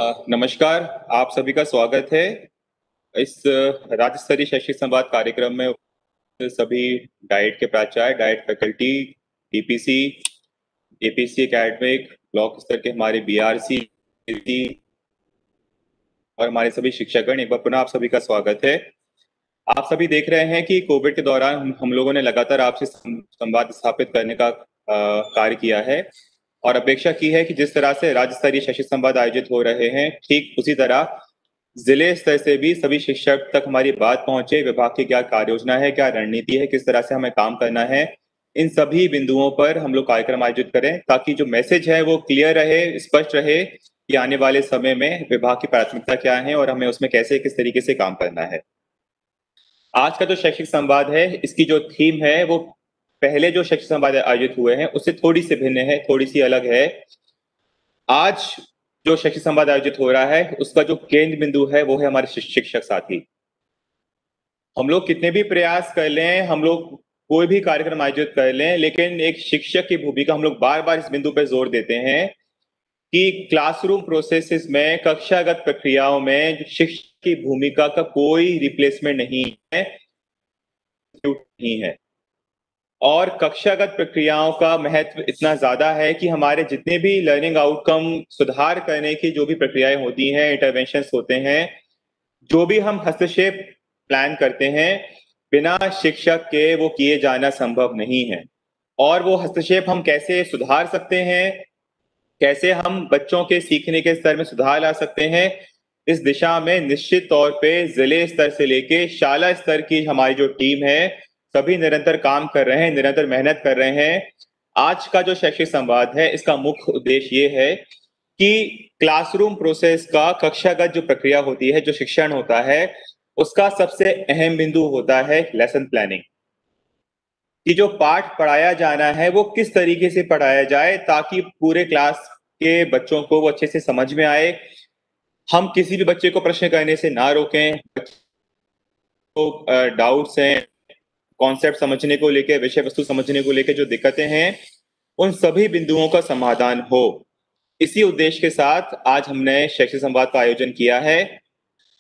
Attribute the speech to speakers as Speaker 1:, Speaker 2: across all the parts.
Speaker 1: नमस्कार। आप सभी का स्वागत है इस राज्य स्तरीय शैक्षिक संवाद कार्यक्रम में। सभी डाइट के प्राचार्य, diet faculty, DPC, APC academic, block स्तर के हमारे बीआरसी और हमारे सभी शिक्षकगण, एक बार पुनः आप सभी का स्वागत है। आप सभी देख रहे हैं कि कोविड के दौरान हम लोगों ने लगातार आपसे संवाद स्थापित करने का कार्य किया है और अपेक्षा की है कि जिस तरह से राज्य स्तरीय शैक्षिक संवाद आयोजित हो रहे हैं, ठीक उसी तरह जिले स्तर से भी सभी शिक्षक तक हमारी बात पहुंचे। विभाग की क्या कार्य योजना है, क्या रणनीति है, किस तरह से हमें काम करना है, इन सभी बिंदुओं पर हम लोग कार्यक्रम आयोजित करें ताकि जो मैसेज है वो क्लियर रहे, स्पष्ट रहे कि आने वाले समय में विभाग की प्राथमिकता क्या है और हमें उसमें कैसे किस तरीके से काम करना है। आज का जो शैक्षिक संवाद है, इसकी जो थीम है वो पहले जो शैक्षिक संवाद आयोजित हुए हैं उससे थोड़ी सी भिन्न है, थोड़ी सी अलग है। आज जो शैक्षिक संवाद आयोजित हो रहा है उसका जो केंद्र बिंदु है वो है हमारे शिक्षक साथी। हम लोग कितने भी प्रयास कर लें, हम लोग कोई भी कार्यक्रम आयोजित कर लें, लेकिन एक शिक्षक की भूमिका हम लोग बार बार इस बिंदु पर जोर देते हैं कि क्लासरूम प्रोसेसेस में, कक्षागत प्रक्रियाओं में शिक्षक की भूमिका का कोई रिप्लेसमेंट नहीं है। और कक्षागत प्रक्रियाओं का महत्व इतना ज्यादा है कि हमारे जितने भी लर्निंग आउटकम सुधार करने की जो भी प्रक्रियाएं होती हैं, इंटरवेंशंस होते हैं, जो भी हम हस्तक्षेप प्लान करते हैं, बिना शिक्षक के वो किए जाना संभव नहीं है। और वो हस्तक्षेप हम कैसे सुधार सकते हैं, कैसे हम बच्चों के सीखने के स्तर में सुधार ला सकते हैं, इस दिशा में निश्चित तौर पे जिले स्तर से लेके शाला स्तर की हमारी जो टीम है, सभी निरंतर काम कर रहे हैं, निरंतर मेहनत कर रहे हैं। आज का जो शैक्षिक संवाद है, इसका मुख्य उद्देश्य ये है कि क्लासरूम प्रोसेस का, कक्षागत जो प्रक्रिया होती है, जो शिक्षण होता है, उसका सबसे अहम बिंदु होता है लेसन प्लानिंग। कि जो पाठ पढ़ाया जाना है वो किस तरीके से पढ़ाया जाए ताकि पूरे क्लास के बच्चों को वो अच्छे से समझ में आए। हम किसी भी बच्चे को प्रश्न करने से ना रोकें। तो डाउट्स हैं, कॉन्सेप्ट समझने को लेके, विषय वस्तु समझने को लेके जो दिक्कतें हैं, उन सभी बिंदुओं का समाधान हो। इसी उद्देश्य के साथ आज हमने शैक्षिक संवाद का आयोजन किया है।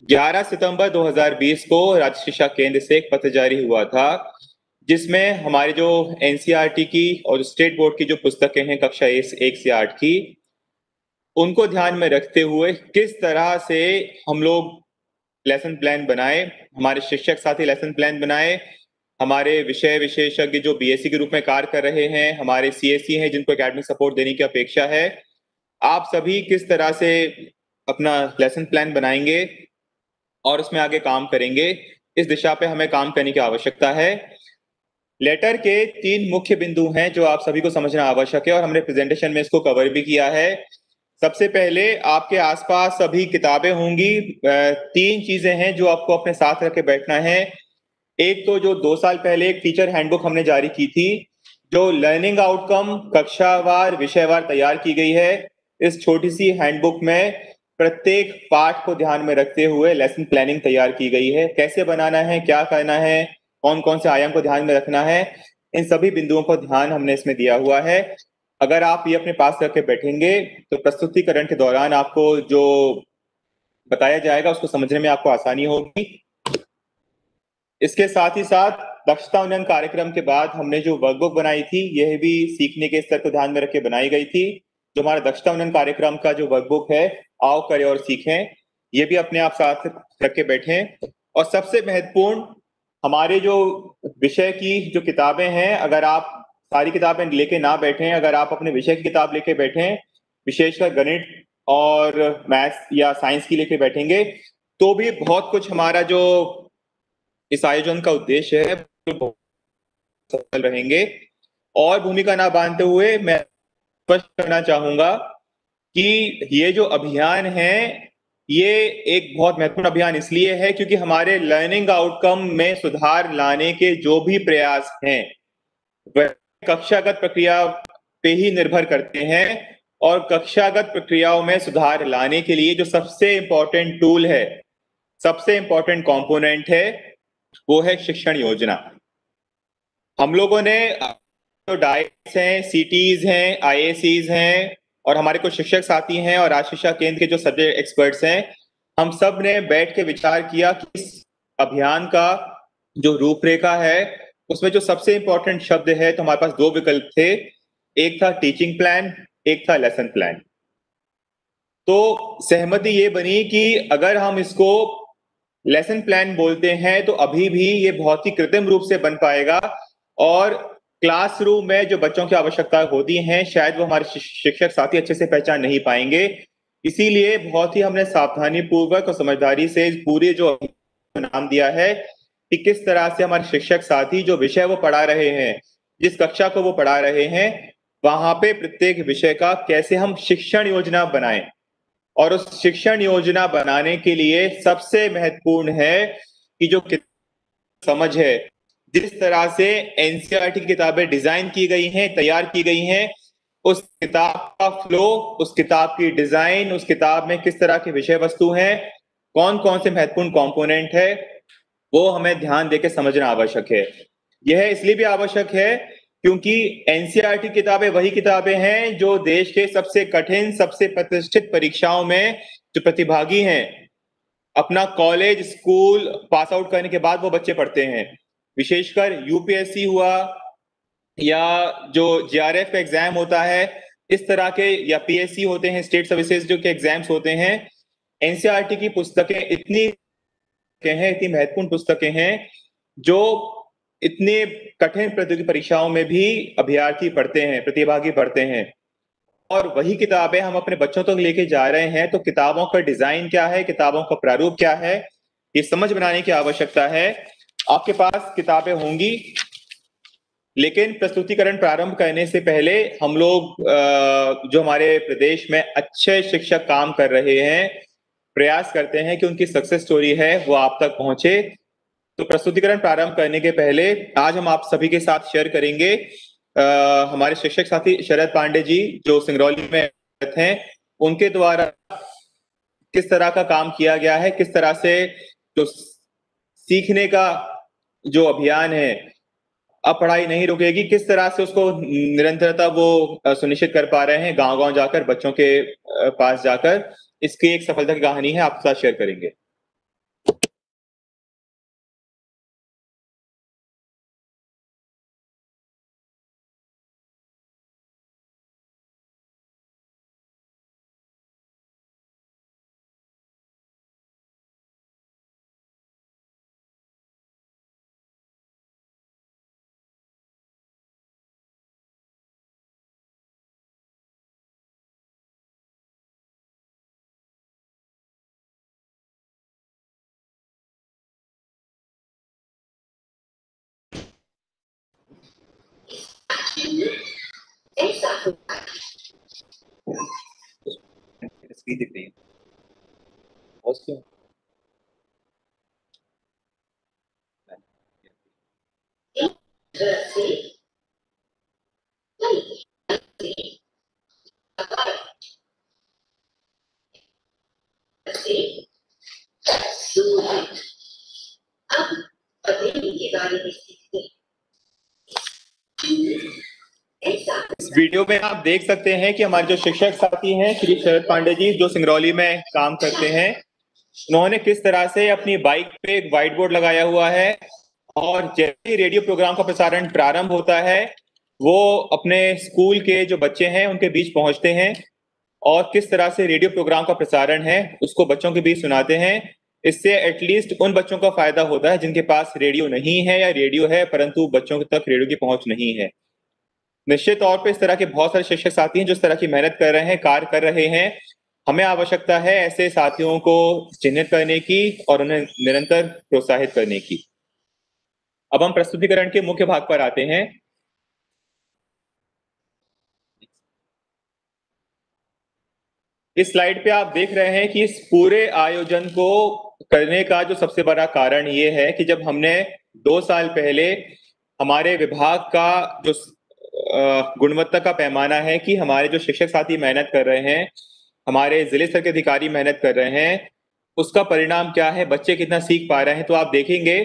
Speaker 1: 11 सितंबर 2020 को राज्य शिक्षा केंद्र से एक पत्र जारी हुआ था जिसमें हमारी जो एनसीईआरटी की और स्टेट बोर्ड की जो पुस्तकें हैं कक्षा 1 से 8 की, उनको ध्यान में रखते हुए किस तरह से हम लोग लेसन प्लान बनाए, हमारे शिक्षक साथी लेसन प्लान बनाए, हमारे विषय विशेषज्ञ जो बीएससी के रूप में कार्य कर रहे हैं, हमारे सीएससी हैं जिनको एकेडमिक सपोर्ट देने की अपेक्षा है, आप सभी किस तरह से अपना लेसन प्लान बनाएंगे और उसमें आगे काम करेंगे, इस दिशा पे हमें काम करने की आवश्यकता है। लेटर के 3 मुख्य बिंदु हैं जो आप सभी को समझना आवश्यक है और हमने प्रेजेंटेशन में इसको कवर भी किया है। सबसे पहले आपके आसपास सभी किताबें होंगी। 3 चीजें हैं जो आपको अपने साथ रख के बैठना है। एक तो जो 2 साल पहले एक टीचर हैंडबुक हमने जारी की थी, जो लर्निंग आउटकम कक्षावार विषयवार तैयार की गई है। इस छोटी सी हैंडबुक में प्रत्येक पाठ को ध्यान में रखते हुए लेसन प्लानिंग तैयार की गई है। कैसे बनाना है, क्या करना है, कौन कौन से आयाम को ध्यान में रखना है, इन सभी बिंदुओं को ध्यान हमने इसमें दिया हुआ है। अगर आप ये अपने पास रख के बैठेंगे तो प्रस्तुतिकरण के दौरान आपको जो बताया जाएगा उसको समझने में आपको आसानी होगी। इसके साथ ही साथ दक्षता उन्नयन कार्यक्रम के बाद हमने जो वर्कबुक बनाई थी, यह भी सीखने के स्तर को ध्यान में रख के बनाई गई थी। जो हमारा दक्षता उन्नयन कार्यक्रम का जो वर्कबुक है, आओ करें और सीखें, ये भी अपने आप साथ रख के बैठें। और सबसे महत्वपूर्ण, हमारे जो विषय की जो किताबें हैं, अगर आप सारी किताबें लेके ना बैठें, अगर आप अपने विषय की किताब लेके बैठें, विशेषकर गणित और मैथ्स या साइंस की लेके बैठेंगे, तो भी बहुत कुछ हमारा जो इस आयोजन का उद्देश्य है सफल रहेंगे। और भूमिका ना बांधते हुए मैं स्पष्ट करना चाहूंगा कि ये जो अभियान है, ये एक बहुत महत्वपूर्ण अभियान इसलिए है क्योंकि हमारे लर्निंग आउटकम में सुधार लाने के जो भी प्रयास हैं वह कक्षागत प्रक्रिया पे ही निर्भर करते हैं। और कक्षागत प्रक्रियाओं में सुधार लाने के लिए जो सबसे इंपॉर्टेंट टूल है, सबसे इंपॉर्टेंट कंपोनेंट है, वो है शिक्षण योजना। हम लोगों ने जो डाइट्स हैं, सीटीज हैं, आईएसीज हैं और हमारे कुछ शिक्षक साथी हैं और राज शिक्षा केंद्र के जो सब्जेक्ट एक्सपर्ट्स हैं, हम सब ने बैठ के विचार किया कि इस अभियान का जो रूपरेखा है उसमें जो सबसे इंपॉर्टेंट शब्द है, तो हमारे पास दो विकल्प थे। एक था टीचिंग प्लान, एक था लेसन प्लान। तो सहमति ये बनी कि अगर हम इसको लेसन प्लान बोलते हैं तो अभी भी ये बहुत ही कृत्रिम रूप से बन पाएगा और क्लासरूम में जो बच्चों की आवश्यकता होती हैं शायद वो हमारे शिक्षक साथी अच्छे से पहचान नहीं पाएंगे। इसीलिए बहुत ही हमने सावधानी पूर्वक और समझदारी से इस पूरे जो नाम दिया है कि किस तरह से हमारे शिक्षक साथी जो विषय वो पढ़ा रहे हैं, जिस कक्षा को वो पढ़ा रहे हैं, वहां पे प्रत्येक विषय का कैसे हम शिक्षण योजना बनाएं। और उस शिक्षण योजना बनाने के लिए सबसे महत्वपूर्ण है कि जो समझ है, जिस तरह से एनसीईआरटी की किताबें डिजाइन की गई हैं, तैयार की गई हैं, उस किताब का फ्लो, उस किताब की डिजाइन, उस किताब में किस तरह के विषय वस्तु हैं, कौन कौन से महत्वपूर्ण कंपोनेंट है, वो हमें ध्यान देकर समझना आवश्यक है। यह इसलिए भी आवश्यक है क्योंकि एनसीईआरटी किताबें वही किताबें हैं जो देश के सबसे कठिन, सबसे प्रतिष्ठित परीक्षाओं में जो प्रतिभागी हैं, अपना कॉलेज स्कूल पास आउट करने के बाद वो बच्चे पढ़ते हैं। विशेषकर यूपीएससी हुआ या जो जेआरएफ का एग्जाम होता है, इस तरह के, या पीएससी होते हैं, स्टेट सर्विसेज जो के एग्जाम्स होते हैं, एनसीईआरटी की पुस्तकें इतनी महत्वपूर्ण पुस्तकें हैं जो इतने कठिन प्रतियोगी परीक्षाओं में भी अभ्यर्थी पढ़ते हैं, प्रतिभागी पढ़ते हैं। और वही किताबें हम अपने बच्चों तक लेके जा रहे हैं, तो किताबों का डिजाइन क्या है, किताबों का प्रारूप क्या है, ये समझ बनाने की आवश्यकता है। आपके पास किताबें होंगी, लेकिन प्रस्तुतिकरण प्रारंभ करने से पहले हम लोग जो हमारे प्रदेश में अच्छे शिक्षक काम कर रहे हैं, प्रयास करते हैं कि उनकी सक्सेस स्टोरी है वो आप तक पहुंचे। तो प्रस्तुतिकरण प्रारंभ करने के पहले आज हम आप सभी के साथ शेयर करेंगे हमारे शिक्षक साथी शरद पांडे जी जो सिंगरौली में हैं, उनके द्वारा किस तरह का काम किया गया है, किस तरह से जो सीखने का जो अभियान है, अब पढ़ाई नहीं रुकेगी, किस तरह से उसको निरंतरता वो सुनिश्चित कर पा रहे हैं गांव-गांव जाकर, बच्चों के पास जाकर। इसकी एक सफलता की कहानी है, आपके साथ शेयर करेंगे। स्क्रीन दिख रही है। इस वीडियो में आप देख सकते हैं कि हमारे जो शिक्षक साथी हैं श्री शरद पांडे जी जो सिंगरौली में काम करते हैं, उन्होंने किस तरह से अपनी बाइक पे एक व्हाइट बोर्ड लगाया हुआ है और जैसे ही रेडियो प्रोग्राम का प्रसारण प्रारंभ होता है वो अपने स्कूल के जो बच्चे हैं उनके बीच पहुंचते हैं और किस तरह से रेडियो प्रोग्राम का प्रसारण है उसको बच्चों के बीच सुनाते हैं। इससे एटलीस्ट उन बच्चों का फायदा होता है जिनके पास रेडियो नहीं है या रेडियो है परंतु बच्चों तक रेडियो की पहुंच नहीं है। निश्चित तौर पे इस तरह के बहुत सारे शिक्षक साथी हैं जो इस तरह की मेहनत कर रहे हैं, कार्य कर रहे हैं। हमें आवश्यकता है ऐसे साथियों को चिन्हित करने की और उन्हें निरंतर प्रोत्साहित करने की। अब हम प्रस्तुतिकरण के मुख्य भाग पर आते हैं। इस स्लाइड पे आप देख रहे हैं कि इस पूरे आयोजन को करने का जो सबसे बड़ा कारण ये है कि जब हमने 2 साल पहले हमारे विभाग का जो गुणवत्ता का पैमाना है कि हमारे जो शिक्षक साथी मेहनत कर रहे हैं, हमारे जिले स्तर के अधिकारी मेहनत कर रहे हैं, उसका परिणाम क्या है, बच्चे कितना सीख पा रहे हैं, तो आप देखेंगे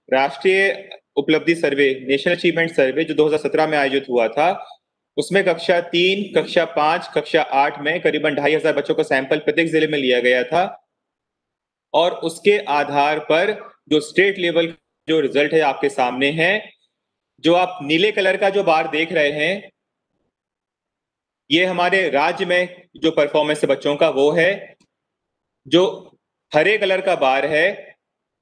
Speaker 1: राष्ट्रीय उपलब्धि सर्वे, नेशनल अचीवमेंट सर्वे जो 2017 में आयोजित हुआ था, उसमें कक्षा 3, कक्षा 5, कक्षा 8 में करीबन 2500 बच्चों का सैंपल प्रत्येक जिले में लिया गया था और उसके आधार पर जो स्टेट लेवल जो रिजल्ट है आपके सामने है। जो आप नीले कलर का जो बार देख रहे हैं, ये हमारे राज्य में जो परफॉर्मेंस है बच्चों का वो है। जो हरे कलर का बार है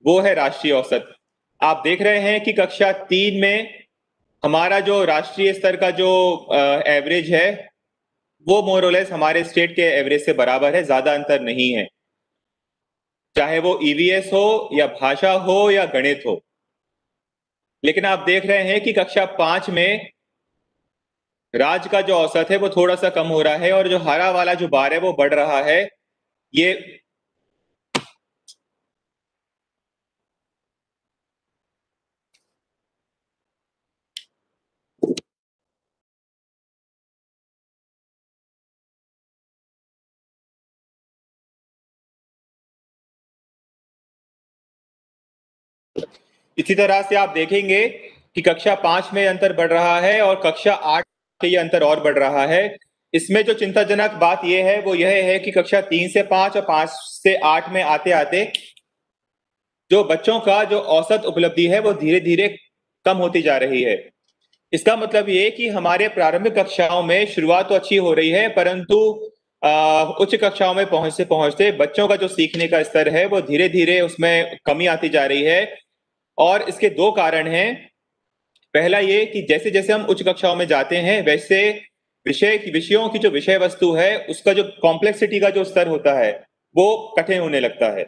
Speaker 1: वो है राष्ट्रीय औसत। आप देख रहे हैं कि कक्षा 3 में हमारा जो राष्ट्रीय स्तर का जो एवरेज है वो मोर और लेस हमारे स्टेट के एवरेज से बराबर है, ज्यादा अंतर नहीं है, चाहे वो ईवीएस हो या भाषा हो या गणित हो। लेकिन आप देख रहे हैं कि कक्षा 5 में राज्य का जो औसत है वो थोड़ा सा कम हो रहा है और जो हरा वाला जो बार है वो बढ़ रहा है। ये इसी तरह से आप देखेंगे कि कक्षा 5 में अंतर बढ़ रहा है और कक्षा 8 में ये अंतर और बढ़ रहा है। इसमें जो चिंताजनक बात यह है वो यह है कि कक्षा 3 से 5 और 5 से 8 में आते आते जो बच्चों का जो औसत उपलब्धि है वो धीरे धीरे कम होती जा रही है। इसका मतलब ये कि हमारे प्रारंभिक कक्षाओं में शुरुआत तो अच्छी हो रही है, परंतु उच्च कक्षाओं में पहुंचते पहुंचते बच्चों का जो सीखने का स्तर है वो धीरे धीरे उसमें कमी आती जा रही है। और इसके दो कारण हैं। पहला ये कि जैसे जैसे हम उच्च कक्षाओं में जाते हैं वैसे विषयों की जो विषय वस्तु है उसका जो कॉम्प्लेक्सिटी का जो स्तर होता है वो कठिन होने लगता है।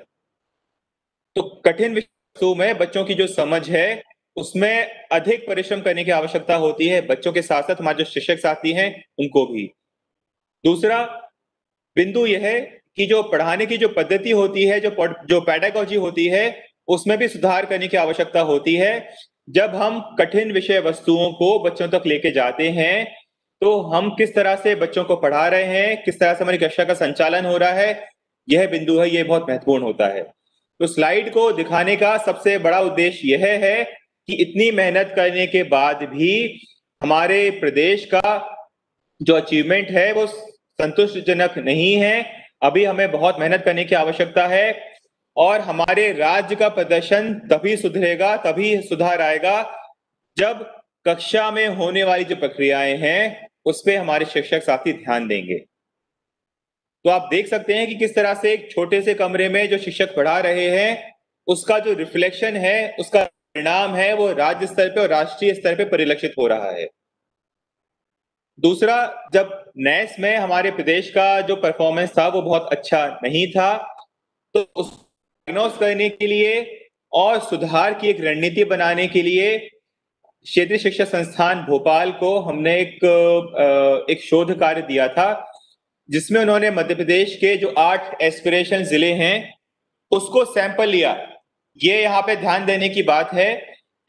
Speaker 1: तो कठिन विषय वस्तु में बच्चों की जो समझ है उसमें अधिक परिश्रम करने की आवश्यकता होती है, बच्चों के साथ साथ हमारे जो शिक्षक साथी हैं उनको भी। दूसरा बिंदु यह है कि जो पढ़ाने की जो पद्धति होती है, जो पैडागॉजी होती है, उसमें भी सुधार करने की आवश्यकता होती है। जब हम कठिन विषय वस्तुओं को बच्चों तक लेके जाते हैं तो हम किस तरह से बच्चों को पढ़ा रहे हैं, किस तरह से हमारी कक्षा का संचालन हो रहा है, यह बिंदु है, यह बहुत महत्वपूर्ण होता है। तो स्लाइड को दिखाने का सबसे बड़ा उद्देश्य यह है कि इतनी मेहनत करने के बाद भी हमारे प्रदेश का जो अचीवमेंट है वो संतुष्टिजनक नहीं है। अभी हमें बहुत मेहनत करने की आवश्यकता है और हमारे राज्य का प्रदर्शन तभी सुधरेगा, तभी सुधार आएगा जब कक्षा में होने वाली जो प्रक्रियाएं हैं उस पे हमारे शिक्षक साथी ध्यान देंगे। तो आप देख सकते हैं कि किस तरह से एक छोटे से कमरे में जो शिक्षक पढ़ा रहे हैं उसका जो रिफ्लेक्शन है, उसका परिणाम है वो राज्य स्तर पे और राष्ट्रीय स्तर पे परिलक्षित हो रहा है। दूसरा, जब नेस में हमारे प्रदेश का जो परफॉर्मेंस था वो बहुत अच्छा नहीं था, तो उस डायग्नोस करने के लिए और सुधार की एक रणनीति बनाने के लिए क्षेत्रीय शिक्षा संस्थान भोपाल को हमने एक शोध कार्य दिया था, जिसमें उन्होंने मध्य प्रदेश के जो 8 एस्पिरेशन जिले हैं उसको सैंपल लिया। ये यहाँ पे ध्यान देने की बात है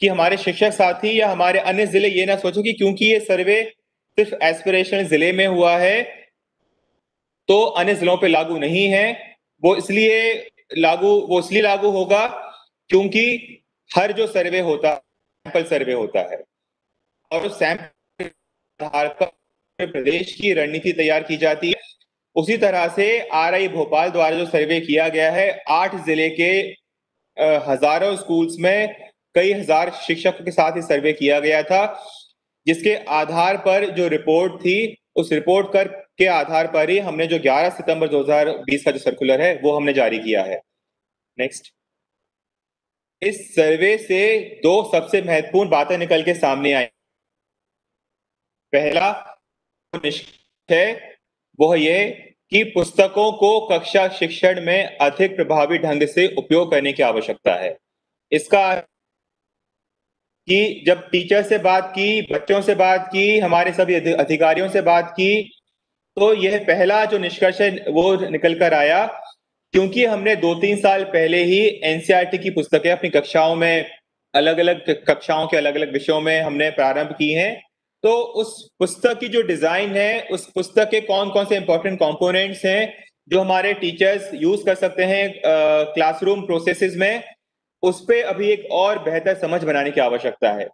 Speaker 1: कि हमारे शिक्षक साथी या हमारे अन्य जिले ये ना सोचो कि क्योंकि ये सर्वे सिर्फ एस्पिरेशन जिले में हुआ है तो अन्य जिलों पे लागू नहीं है। वो इसलिए लागू होगा क्योंकि हर जो सर्वे होता है सैंपल सर्वे होता है और उस सैंपल आधार पर प्रदेश की रणनीति तैयार की जाती है। उसी तरह से आरआई भोपाल द्वारा जो सर्वे किया गया है 8 जिले के हजारों स्कूल्स में कई हजार शिक्षकों के साथ ही सर्वे किया गया था, जिसके आधार पर जो रिपोर्ट थी उस रिपोर्ट के आधार पर ही हमने जो 11 सितंबर 2020 का जो सर्कुलर है वो हमने जारी किया है। नेक्स्ट। इस सर्वे से दो सबसे महत्वपूर्ण बातें निकल के सामने आई। पहला निष्कर्ष है वह ये कि पुस्तकों को कक्षा शिक्षण में अधिक प्रभावी ढंग से उपयोग करने की आवश्यकता है। इसका कि जब टीचर से बात की, बच्चों से बात की, हमारे सभी अधिकारियों से बात की, तो यह पहला जो निष्कर्ष है वो निकल कर आया, क्योंकि हमने 2-3 साल पहले ही एनसीईआरटी की पुस्तकें अपनी कक्षाओं में अलग अलग कक्षाओं के अलग अलग विषयों में हमने प्रारंभ की हैं। तो उस पुस्तक की जो डिजाइन है, उस पुस्तक के कौन कौन से इंपॉर्टेंट कंपोनेंट्स हैं जो हमारे टीचर्स यूज कर सकते हैं क्लासरूम प्रोसेसेस में, उस पे अभी एक और बेहतर समझ बनाने की आवश्यकता है।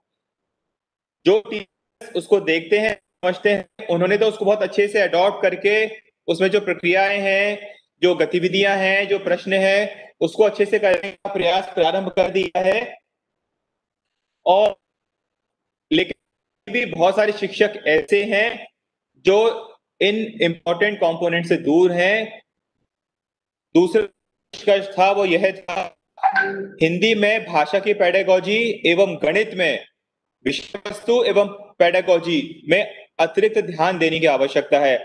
Speaker 1: जो टीचर्स उसको देखते हैं समझते हैं, उन्होंने तो उसको बहुत अच्छे से अडॉप्ट करके उसमें जो प्रक्रियाएं हैं, जो गतिविधियां हैं, जो प्रश्न है, उसको अच्छे से करने का प्रयास प्रारंभ कर दिया है। और लेकिन भी बहुत सारे शिक्षक ऐसे हैं जो इन इंपॉर्टेंट कंपोनेंट से दूर हैं। दूसरा निष्कर्ष था वो यह था, हिंदी में भाषा की पेडागोजी एवं गणित में विषय वस्तु एवं पेडागोजी में अतिरिक्त ध्यान देने की आवश्यकता है।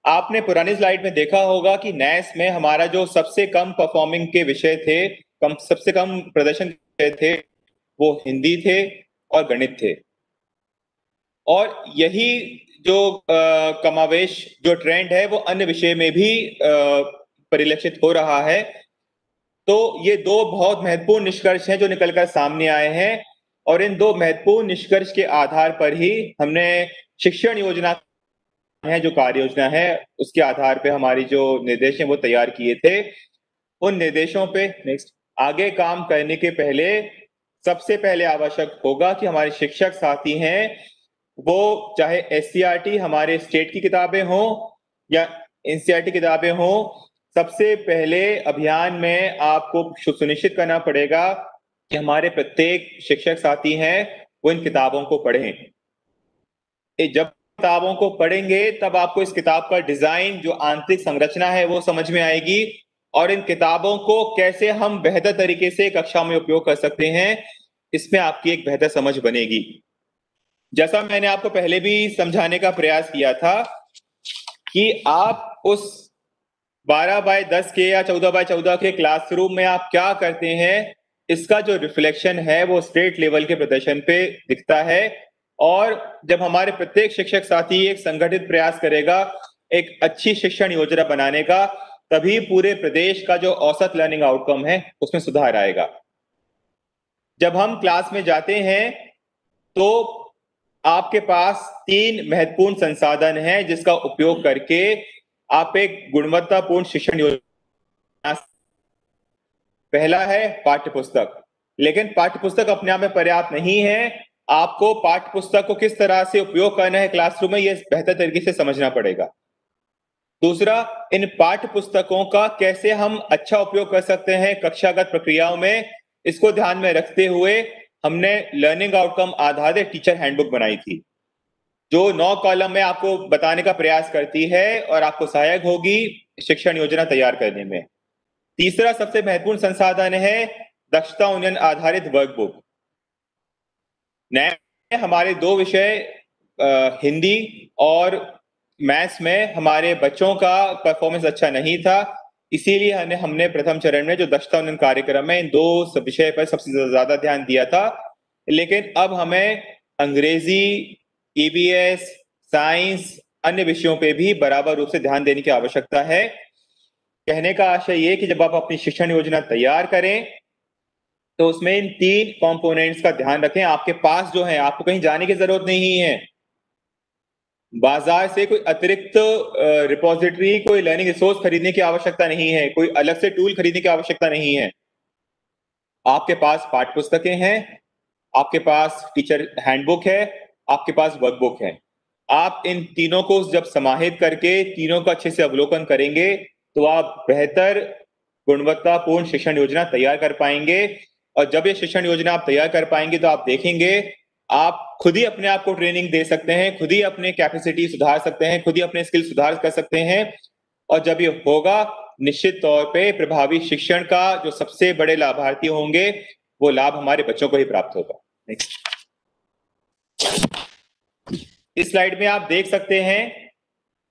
Speaker 1: आपने पुरानी स्लाइड में देखा होगा कि नैस में हमारा जो सबसे कम परफॉर्मिंग के विषय थे, सबसे कम प्रदर्शन थे, वो हिंदी थे और गणित थे। और यही जो कमावेश जो ट्रेंड है वो अन्य विषय में भी परिलक्षित हो रहा है। तो ये दो बहुत महत्वपूर्ण निष्कर्ष हैं जो निकलकर सामने आए हैं, और इन दो महत्वपूर्ण निष्कर्ष के आधार पर ही हमने शिक्षण योजना है, जो कार्य योजना है, उसके आधार पे हमारी जो निर्देश हैं वो तैयार किए थे। उन निर्देशों पे नेक्स्ट आगे काम करने के पहले सबसे पहले आवश्यक होगा कि हमारे शिक्षक साथी हैं, वो चाहे एससीईआरटी हमारे स्टेट की किताबें हों या एनसीईआरटी किताबें हों, सबसे पहले अभियान में आपको सुनिश्चित करना पड़ेगा कि हमारे प्रत्येक शिक्षक साथी हैं वो इन किताबों को पढ़ें। जब किताबों को पढ़ेंगे तब आपको इस किताब का डिजाइन, जो आंतरिक संरचना है, वो समझ में आएगी, और इन किताबों को कैसे हम बेहतर तरीके से कक्षा में उपयोग कर सकते हैं, इसमें आपकी एक बेहतर समझ बनेगी। जैसा मैंने आपको पहले भी समझाने का प्रयास किया था कि आप उस 12 बाय 10 के या 14 बाय 14 के क्लासरूम में आप क्या करते हैं, इसका जो रिफ्लेक्शन है वो स्टेट लेवल के प्रदर्शन पे दिखता है। और जब हमारे प्रत्येक शिक्षक साथी एक संगठित प्रयास करेगा एक अच्छी शिक्षण योजना बनाने का, तभी पूरे प्रदेश का जो औसत लर्निंग आउटकम है उसमें सुधार आएगा। जब हम क्लास में जाते हैं तो आपके पास 3 महत्वपूर्ण संसाधन हैं जिसका उपयोग करके आप एक गुणवत्तापूर्ण शिक्षण योजना। पहला है पाठ्यपुस्तक, लेकिन पाठ्यपुस्तक अपने आप में पर्याप्त नहीं है। आपको पाठ्यपुस्तक को किस तरह से उपयोग करना है क्लासरूम में, यह बेहतर तरीके से समझना पड़ेगा। दूसरा, इन पाठ्य पुस्तकों का कैसे हम अच्छा उपयोग कर सकते हैं कक्षागत प्रक्रियाओं में, इसको ध्यान में रखते हुए हमने लर्निंग आउटकम आधारित टीचर हैंडबुक बनाई थी, जो 9 कॉलम में आपको बताने का प्रयास करती है और आपको सहायक होगी शिक्षण योजना तैयार करने में। तीसरा सबसे महत्वपूर्ण संसाधन है दक्षता उन्नयन आधारित वर्कबुक। नए हमारे 2 विषय हिंदी और मैथ्स में हमारे बच्चों का परफॉर्मेंस अच्छा नहीं था, इसीलिए हमने प्रथम चरण में जो दक्षता उन्नयन कार्यक्रम है इन 2 विषय पर सबसे ज्यादा ध्यान दिया था। लेकिन अब हमें अंग्रेजी, ईवीएस, साइंस, अन्य विषयों पे भी बराबर रूप से ध्यान देने की आवश्यकता है। कहने का आशय ये कि जब आप अपनी शिक्षण योजना तैयार करें तो उसमें इन 3 कंपोनेंट्स का ध्यान रखें। आपके पास जो है, आपको कहीं जाने की जरूरत नहीं है, बाजार से कोई अतिरिक्त रिपोजिटरी, कोई लर्निंग रिसोर्स खरीदने की आवश्यकता नहीं है, कोई अलग से टूल खरीदने की आवश्यकता नहीं है। आपके पास पाठ्य पुस्तकें हैं, आपके पास टीचर हैंडबुक है, आपके पास वर्कबुक है। आप इन तीनों को जब समाहित करके तीनों का अच्छे से अवलोकन करेंगे तो आप बेहतर गुणवत्तापूर्ण शिक्षण योजना तैयार कर पाएंगे। और जब ये शिक्षण योजना आप तैयार कर पाएंगे तो आप देखेंगे आप खुद ही अपने आप को ट्रेनिंग दे सकते हैं, खुद ही अपने कैपेसिटी सुधार सकते हैं, खुद ही अपने स्किल सुधार कर सकते हैं। और जब ये होगा, निश्चित तौर पे प्रभावी शिक्षण का जो सबसे बड़े लाभार्थी होंगे वो लाभ हमारे बच्चों को ही प्राप्त होगा। इस स्लाइड में आप देख सकते हैं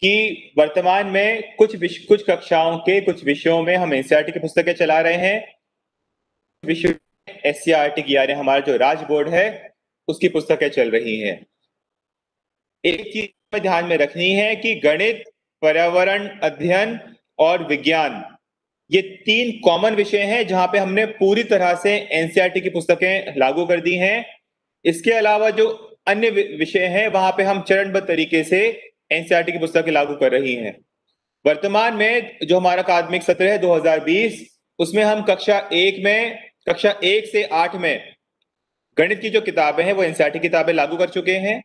Speaker 1: कि वर्तमान में कुछ कक्षाओं के कुछ विषयों में हम एनसीईआरटी की पुस्तकें चला रहे हैं, विषय एससीईआरटी की यानी हमारा जो राज्य बोर्ड है उसकी पुस्तकें चल रही हैं। एक चीज में ध्यान में रखनी है कि गणित, पर्यावरण अध्ययन और विज्ञान, ये 3 कॉमन विषय हैं जहां पे हमने पूरी तरह से एनसीईआरटी की पुस्तकें लागू कर दी हैं। इसके अलावा जो अन्य विषय हैं वहां पे हम चरणबद्ध तरीके से एनसीईआरटी की पुस्तकें लागू कर रही हैं। वर्तमान में जो हमारा अकादमिक सत्र है 2020, उसमें हम कक्षा 1 से 8 में गणित की जो किताबें हैं वो एनसीईआरटी किताबें लागू कर चुके हैं।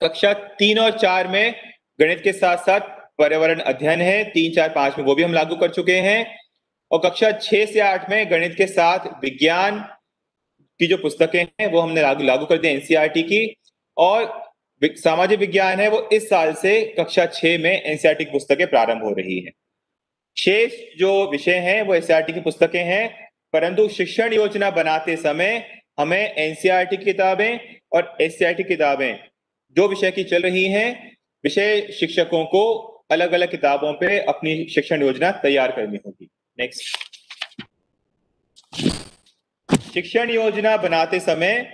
Speaker 1: कक्षा 3 और 4 में गणित के साथ साथ पर्यावरण अध्ययन है, 3, 4, 5 में वो भी हम लागू कर चुके हैं। और कक्षा 6 से 8 में गणित के साथ विज्ञान की जो पुस्तकें हैं वो हमने लागू कर दी एनसीईआरटी की। और सामाजिक विज्ञान है वो इस साल से कक्षा 6 में एनसीईआरटी की पुस्तकें प्रारंभ हो रही हैं। शेष जो विषय हैं वो एनसीईआरटी की पुस्तकें हैं, परंतु शिक्षण योजना बनाते समय हमें एनसीईआरटी की किताबें और एससीईआरटी किताबें जो विषय की चल रही हैं, विषय शिक्षकों को अलग अलग किताबों पे अपनी शिक्षण योजना तैयार करनी होगी। नेक्स्ट, शिक्षण योजना बनाते समय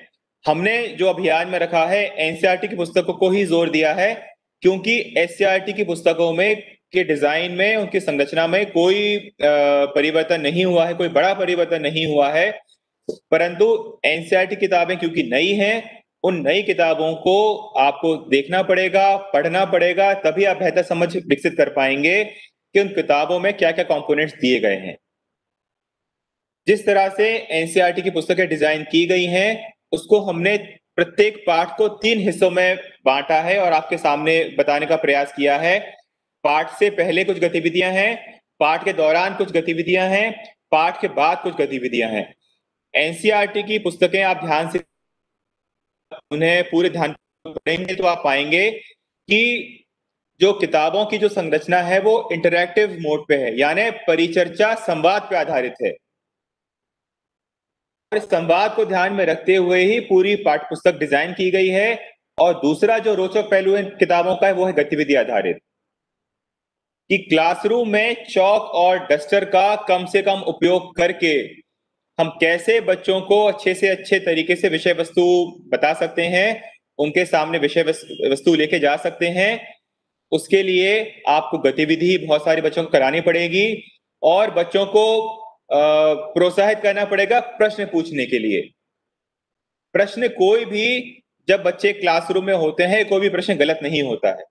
Speaker 1: हमने जो अभियान में रखा है एनसीईआरटी की पुस्तकों को ही जोर दिया है, क्योंकि एससीईआरटी की पुस्तकों में के डिजाइन में, उनकी संरचना में कोई परिवर्तन नहीं हुआ है, कोई बड़ा परिवर्तन नहीं हुआ है। परंतु एनसीईआरटी किताबें क्योंकि नई हैं, उन नई किताबों को आपको देखना पड़ेगा, पढ़ना पड़ेगा, तभी आप बेहतर समझ विकसित कर पाएंगे कि उन किताबों में क्या क्या कंपोनेंट्स दिए गए हैं। जिस तरह से एनसीईआरटी की पुस्तकें डिजाइन की गई हैं, उसको हमने प्रत्येक पाठ को 3 हिस्सों में बांटा है और आपके सामने बताने का प्रयास किया है। पाठ से पहले कुछ गतिविधियां हैं, पाठ के दौरान कुछ गतिविधियां हैं, पाठ के बाद कुछ गतिविधियां हैं। एनसीईआरटी की पुस्तकें आप ध्यान से उन्हें पूरे ध्यान पढ़ेंगे तो आप पाएंगे कि जो किताबों की जो संरचना है वो इंटरैक्टिव मोड पे है, यानी परिचर्चा संवाद पे आधारित है। और इस संवाद को ध्यान में रखते हुए ही पूरी पाठ्य पुस्तक डिजाइन की गई है। और दूसरा जो रोचक पहलू है किताबों का है वो है गतिविधि आधारित, कि क्लासरूम में चौक और डस्टर का कम से कम उपयोग करके हम कैसे बच्चों को अच्छे से अच्छे तरीके से विषय वस्तु बता सकते हैं, उनके सामने विषय वस्तु लेके जा सकते हैं। उसके लिए आपको गतिविधि बहुत सारी बच्चों को करानी पड़ेगी और बच्चों को प्रोत्साहित करना पड़ेगा प्रश्न पूछने के लिए। प्रश्न कोई भी, जब बच्चे क्लासरूम में होते हैं, कोई भी प्रश्न गलत नहीं होता है।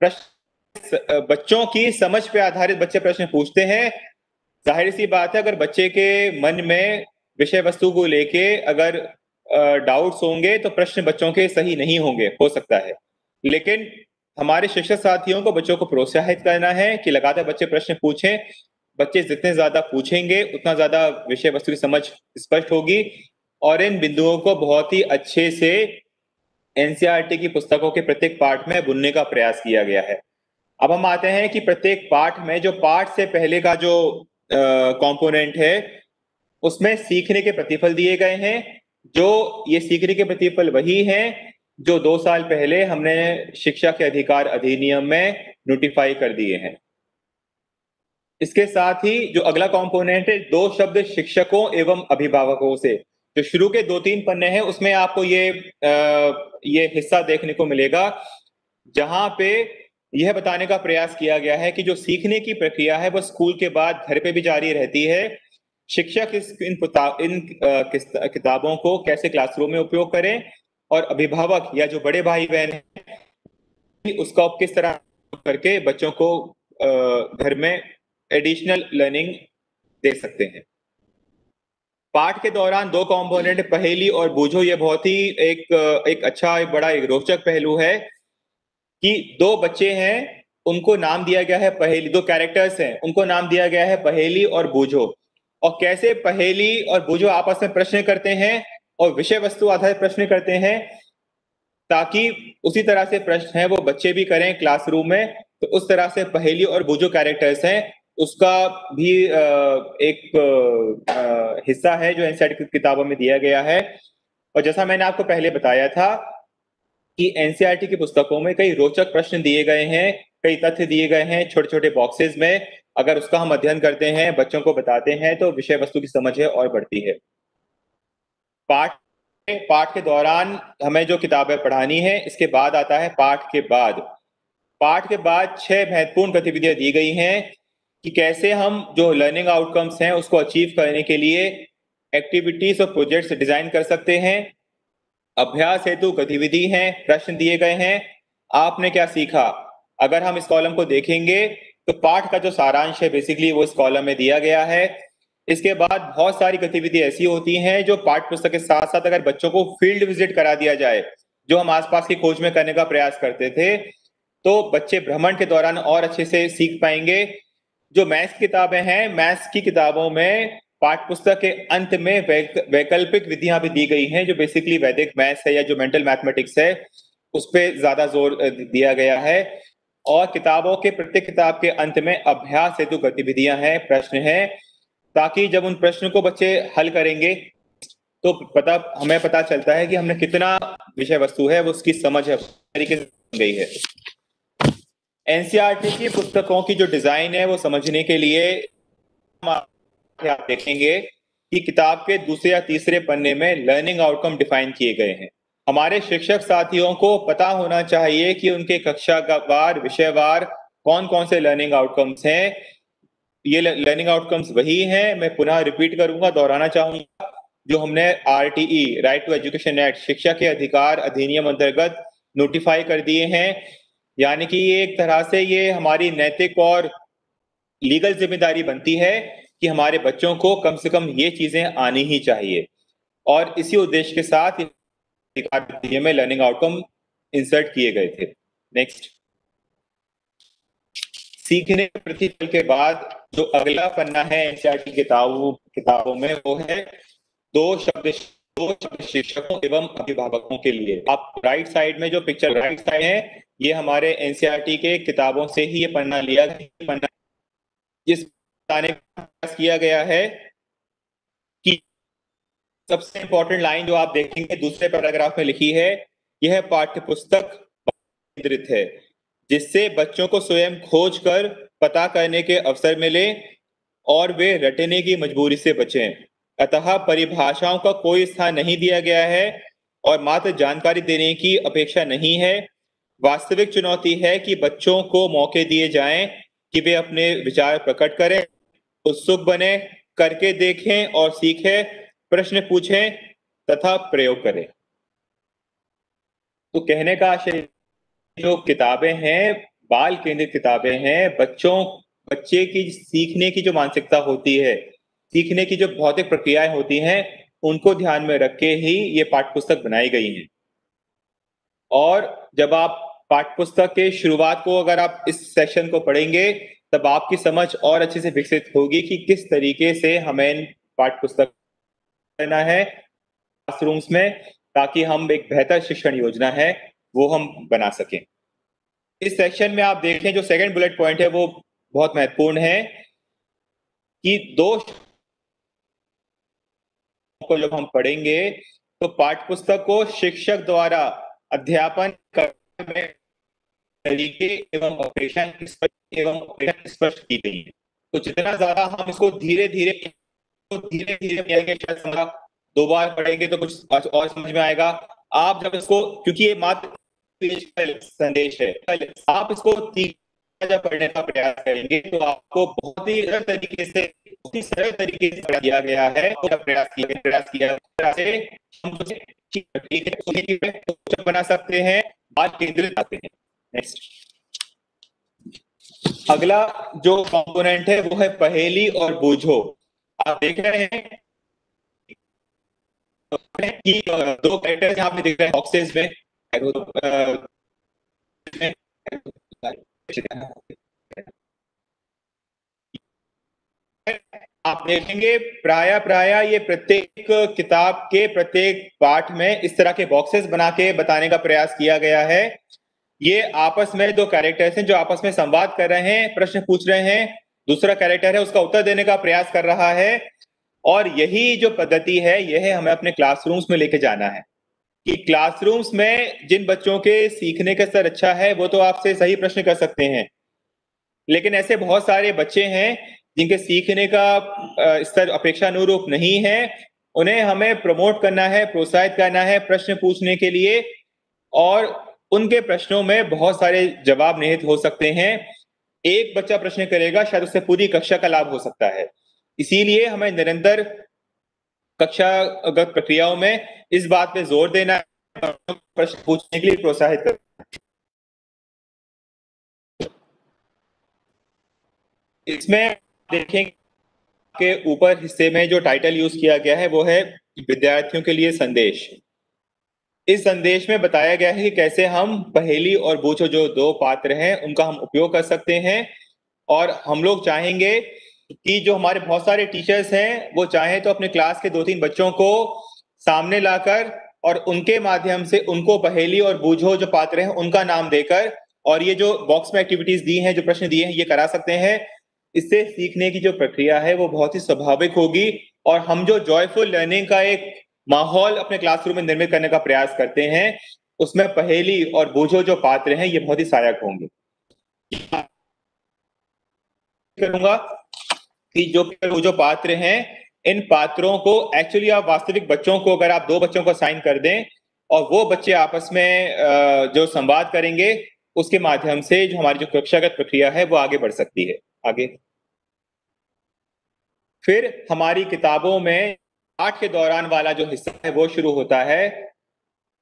Speaker 1: प्रश्न बच्चों की समझ पे आधारित बच्चे प्रश्न पूछते हैं। जाहिर सी बात है, अगर बच्चे के मन में विषय वस्तु को लेके अगर डाउट्स होंगे तो प्रश्न बच्चों के सही नहीं होंगे, हो सकता है। लेकिन हमारे शिक्षक साथियों को बच्चों को प्रोत्साहित करना है कि लगातार बच्चे प्रश्न पूछें। बच्चे जितने ज्यादा पूछेंगे उतना ज्यादा विषय वस्तु की समझ स्पष्ट होगी। और इन बिंदुओं को बहुत ही अच्छे से एनसीईआरटी की पुस्तकों के प्रत्येक पाठ में बुनने का प्रयास किया गया है। अब हम आते हैं कि प्रत्येक पाठ में जो पाठ से पहले का जो कंपोनेंट है उसमें सीखने के प्रतिफल दिए गए हैं। जो ये सीखने के प्रतिफल वही हैं जो 2 साल पहले हमने शिक्षा के अधिकार अधिनियम में नोटिफाई कर दिए हैं। इसके साथ ही जो अगला कंपोनेंट है, 2 शब्द शिक्षकों एवं अभिभावकों से, जो शुरू के 2-3 पन्ने हैं उसमें आपको ये हिस्सा देखने को मिलेगा जहां पे यह बताने का प्रयास किया गया है कि जो सीखने की प्रक्रिया है वो स्कूल के बाद घर पे भी जारी रहती है। शिक्षक इन किताबों को कैसे क्लासरूम में उपयोग करें और अभिभावक या जो बड़े भाई बहन हैं उसका किस तरह करके बच्चों को घर में एडिशनल लर्निंग दे सकते हैं। पाठ के दौरान 2 कंपोनेंट पहेली और बूझो, ये बहुत ही एक अच्छा, एक बड़ा, एक रोचक पहलू है कि 2 बच्चे हैं, उनको नाम दिया गया है पहेली, 2 कैरेक्टर्स हैं, उनको नाम दिया गया है पहेली और बूझो। और कैसे पहेली और बूझो आपस में प्रश्न करते हैं और विषय वस्तु आधारित प्रश्न करते हैं, ताकि उसी तरह से प्रश्न है वो बच्चे भी करें क्लासरूम में। तो उस तरह से पहेली और बूझो कैरेक्टर्स हैं, उसका भी एक हिस्सा है जो एनसीईआरटी की किताबों में दिया गया है। और जैसा मैंने आपको पहले बताया था कि एनसीईआरटी की पुस्तकों में कई रोचक प्रश्न दिए गए हैं, कई तथ्य दिए गए हैं छोटे छोटे बॉक्सेस में। अगर उसका हम अध्ययन करते हैं, बच्चों को बताते हैं, तो विषय वस्तु की समझ है और बढ़ती है। पाठ के दौरान हमें जो किताबें पढ़ानी है, इसके बाद आता है पाठ के बाद। पाठ के बाद 6 महत्वपूर्ण गतिविधियां दी गई हैं कि कैसे हम जो लर्निंग आउटकम्स हैं उसको अचीव करने के लिए एक्टिविटीज और प्रोजेक्ट्स डिजाइन कर सकते हैं। अभ्यास हेतु गतिविधि हैं, प्रश्न दिए गए हैं, आपने क्या सीखा। अगर हम इस कॉलम को देखेंगे तो पाठ का जो सारांश है बेसिकली वो इस कॉलम में दिया गया है। इसके बाद बहुत सारी गतिविधि ऐसी होती हैं जो पाठ्य पुस्तक के साथ साथ अगर बच्चों को फील्ड विजिट करा दिया जाए, जो हम आसपास की खोज में करने का प्रयास करते थे, तो बच्चे भ्रमण के दौरान और अच्छे से सीख पाएंगे। जो मैथ्स की किताबें हैं, मैथ्स की किताबों में पाठ्य पुस्तक के अंत में वैकल्पिक विधियां भी दी गई हैं, जो बेसिकली वैदिक मैथ्स है या जो मेंटल मैथमेटिक्स है, उस पर ज्यादा जोर दिया गया है। और किताबों के प्रत्येक किताब के अंत में अभ्यास हेतु गतिविधियां हैं, प्रश्न हैं, ताकि जब उन प्रश्न को बच्चे हल करेंगे तो हमें पता चलता है कि हमने कितना विषय वस्तु है वो उसकी समझ है तरीके से गई है। एनसीईआरटी की पुस्तकों की जो डिजाइन है वो समझने के लिए आप देखेंगे कि किताब के दूसरे या तीसरे पन्ने में लर्निंग आउटकम डिफाइन किए गए हैं। हमारे शिक्षक साथियों को पता होना चाहिए कि उनके कक्षावार विषयवार कौन कौन से लर्निंग आउटकम्स हैं। ये लर्निंग आउटकम्स वही हैं, मैं पुनः रिपीट करूंगा, दोहराना चाहूंगा, जो हमने RTE right to education act शिक्षा के अधिकार अधिनियम अंतर्गत नोटिफाई कर दिए हैं। यानी कि ये एक तरह से ये हमारी नैतिक और लीगल जिम्मेदारी बनती है कि हमारे बच्चों को कम से कम ये चीजें आनी ही चाहिए, और इसी उद्देश्य के साथ अधिनियम में लर्निंग आउटकम इंसर्ट किए गए थे। नेक्स्ट, सीखने के प्रतिफल के बाद जो अगला पन्ना है एनसीईआरटी किताबों में वो है दो शब्द शिक्षकों एवं अभिभावकों के लिए। आप राइट साइड में जो पिक्चर राइट साइड है, ये हमारे एनसीईआरटी के किताबों से ही ये पन्ना लिया गया, जिस बताने का प्रयास किया गया है कि सबसे इंपॉर्टेंट लाइन जो आप देखेंगे दूसरे पैराग्राफ में लिखी है, यह पाठ्य पुस्तक केंद्रित है, जिससे बच्चों को स्वयं खोज कर पता करने के अवसर मिले और वे रटने की मजबूरी से बचें। अतः परिभाषाओं का कोई स्थान नहीं दिया गया है और मात्र जानकारी देने की अपेक्षा नहीं है। वास्तविक चुनौती है कि बच्चों को मौके दिए जाएं कि वे अपने विचार प्रकट करें, उत्सुक बने, करके देखें और सीखें, प्रश्न पूछें तथा प्रयोग करें। तो कहने का आशय, जो किताबें हैं बाल केंद्रित किताबें हैं, बच्चे की सीखने की जो मानसिकता होती है, सीखने की जो भौतिक प्रक्रियाएं होती हैं, उनको ध्यान में रख के ही ये पाठ्यपुस्तक बनाई गई हैं। और जब आप पाठ्यपुस्तक के शुरुआत को अगर आप इस सेक्शन को पढ़ेंगे, तब आपकी समझ और अच्छे से विकसित होगी कि किस तरीके से हमें पाठ्यपुस्तक करना है क्लासरूम्स में, ताकि हम एक बेहतर शिक्षण योजना है वो हम बना सकें। इस सेक्शन में आप देखें जो सेकंड बुलेट पॉइंट है वो बहुत महत्वपूर्ण है कि दो को जब हम पढ़ेंगे तो पाठ्यपुस्तक को शिक्षक द्वारा अध्यापन करने में तरीके एवं ऑपरेशन स्पष्ट की गई है। तो जितना ज्यादा हम इसको धीरे धीरे दो बार पढ़ेंगे तो कुछ और समझ में आएगा। आप जब इसको, क्योंकि ये मात्र संदेश है, आप इसको जब पढ़ने का प्रयास करेंगे तो आपको बहुत ही सरल तरीके से पढ़ा दिया गया है, प्रयास किया से हम बना सकते हैं, बात केंद्रित आते हैं। नेक्स्ट, अगला जो कंपोनेंट है वो है पहेली और बूझो। आप देख रहे हैं कि दो कैरेक्टर्स यहाँ पे दिख रहे हैं बॉक्सेस में, आप देखेंगे प्राय ये प्रत्येक किताब के प्रत्येक पाठ में इस तरह के बॉक्सेस बना के बताने का प्रयास किया गया है। ये आपस में दो कैरेक्टर्स हैं जो आपस में संवाद कर रहे हैं, प्रश्न पूछ रहे हैं, दूसरा कैरेक्टर है उसका उत्तर देने का प्रयास कर रहा है। और यही जो पद्धति है यह हमें अपने क्लासरूम्स में लेके जाना है कि क्लासरूम्स में जिन बच्चों के सीखने का स्तर अच्छा है वो तो आपसे सही प्रश्न कर सकते हैं, लेकिन ऐसे बहुत सारे बच्चे हैं जिनके सीखने का स्तर अपेक्षानुरूप नहीं है। उन्हें हमें प्रमोट करना है, प्रोत्साहित करना है प्रश्न पूछने के लिए, और उनके प्रश्नों में बहुत सारे जवाब निहित हो सकते हैं। एक बच्चा प्रश्न करेगा, शायद उससे पूरी कक्षा का लाभ हो सकता है। इसीलिए हमें निरंतर कक्षागत प्रक्रियाओं में इस बात पे जोर देना है, प्रश्न पूछने के लिए प्रोत्साहित करना। इसमें देखेंगे के ऊपर हिस्से में जो टाइटल यूज किया गया है वो है विद्यार्थियों के लिए संदेश। इस संदेश में बताया गया है कि कैसे हम पहेली और बूझो जो दो पात्र हैं उनका हम उपयोग कर सकते हैं, और हम लोग चाहेंगे कि जो हमारे बहुत सारे टीचर्स हैं वो चाहें तो अपने क्लास के 2-3 बच्चों को सामने लाकर और उनके माध्यम से उनको पहेली और बूझो जो पात्र हैं उनका नाम देकर और ये जो बॉक्स में एक्टिविटीज दी हैं, जो प्रश्न दिए हैं, ये करा सकते हैं। इससे सीखने की जो प्रक्रिया है वो बहुत ही स्वाभाविक होगी और हम जो जॉयफुल लर्निंग का एक माहौल अपने क्लासरूम में निर्मित करने का प्रयास करते हैं उसमें पहेली और बूझो जो पात्र हैं ये बहुत ही सहायक होंगे। करूंगा कि जो पात्र हैं इन पात्रों को एक्चुअली आप वास्तविक बच्चों को, अगर आप 2 बच्चों को साइन कर दें और वो बच्चे आपस में जो संवाद करेंगे उसके माध्यम से जो हमारी जो कक्षागत प्रक्रिया है वो आगे बढ़ सकती है। आगे फिर हमारी किताबों में पाठ के दौरान वाला जो हिस्सा है वो शुरू होता है।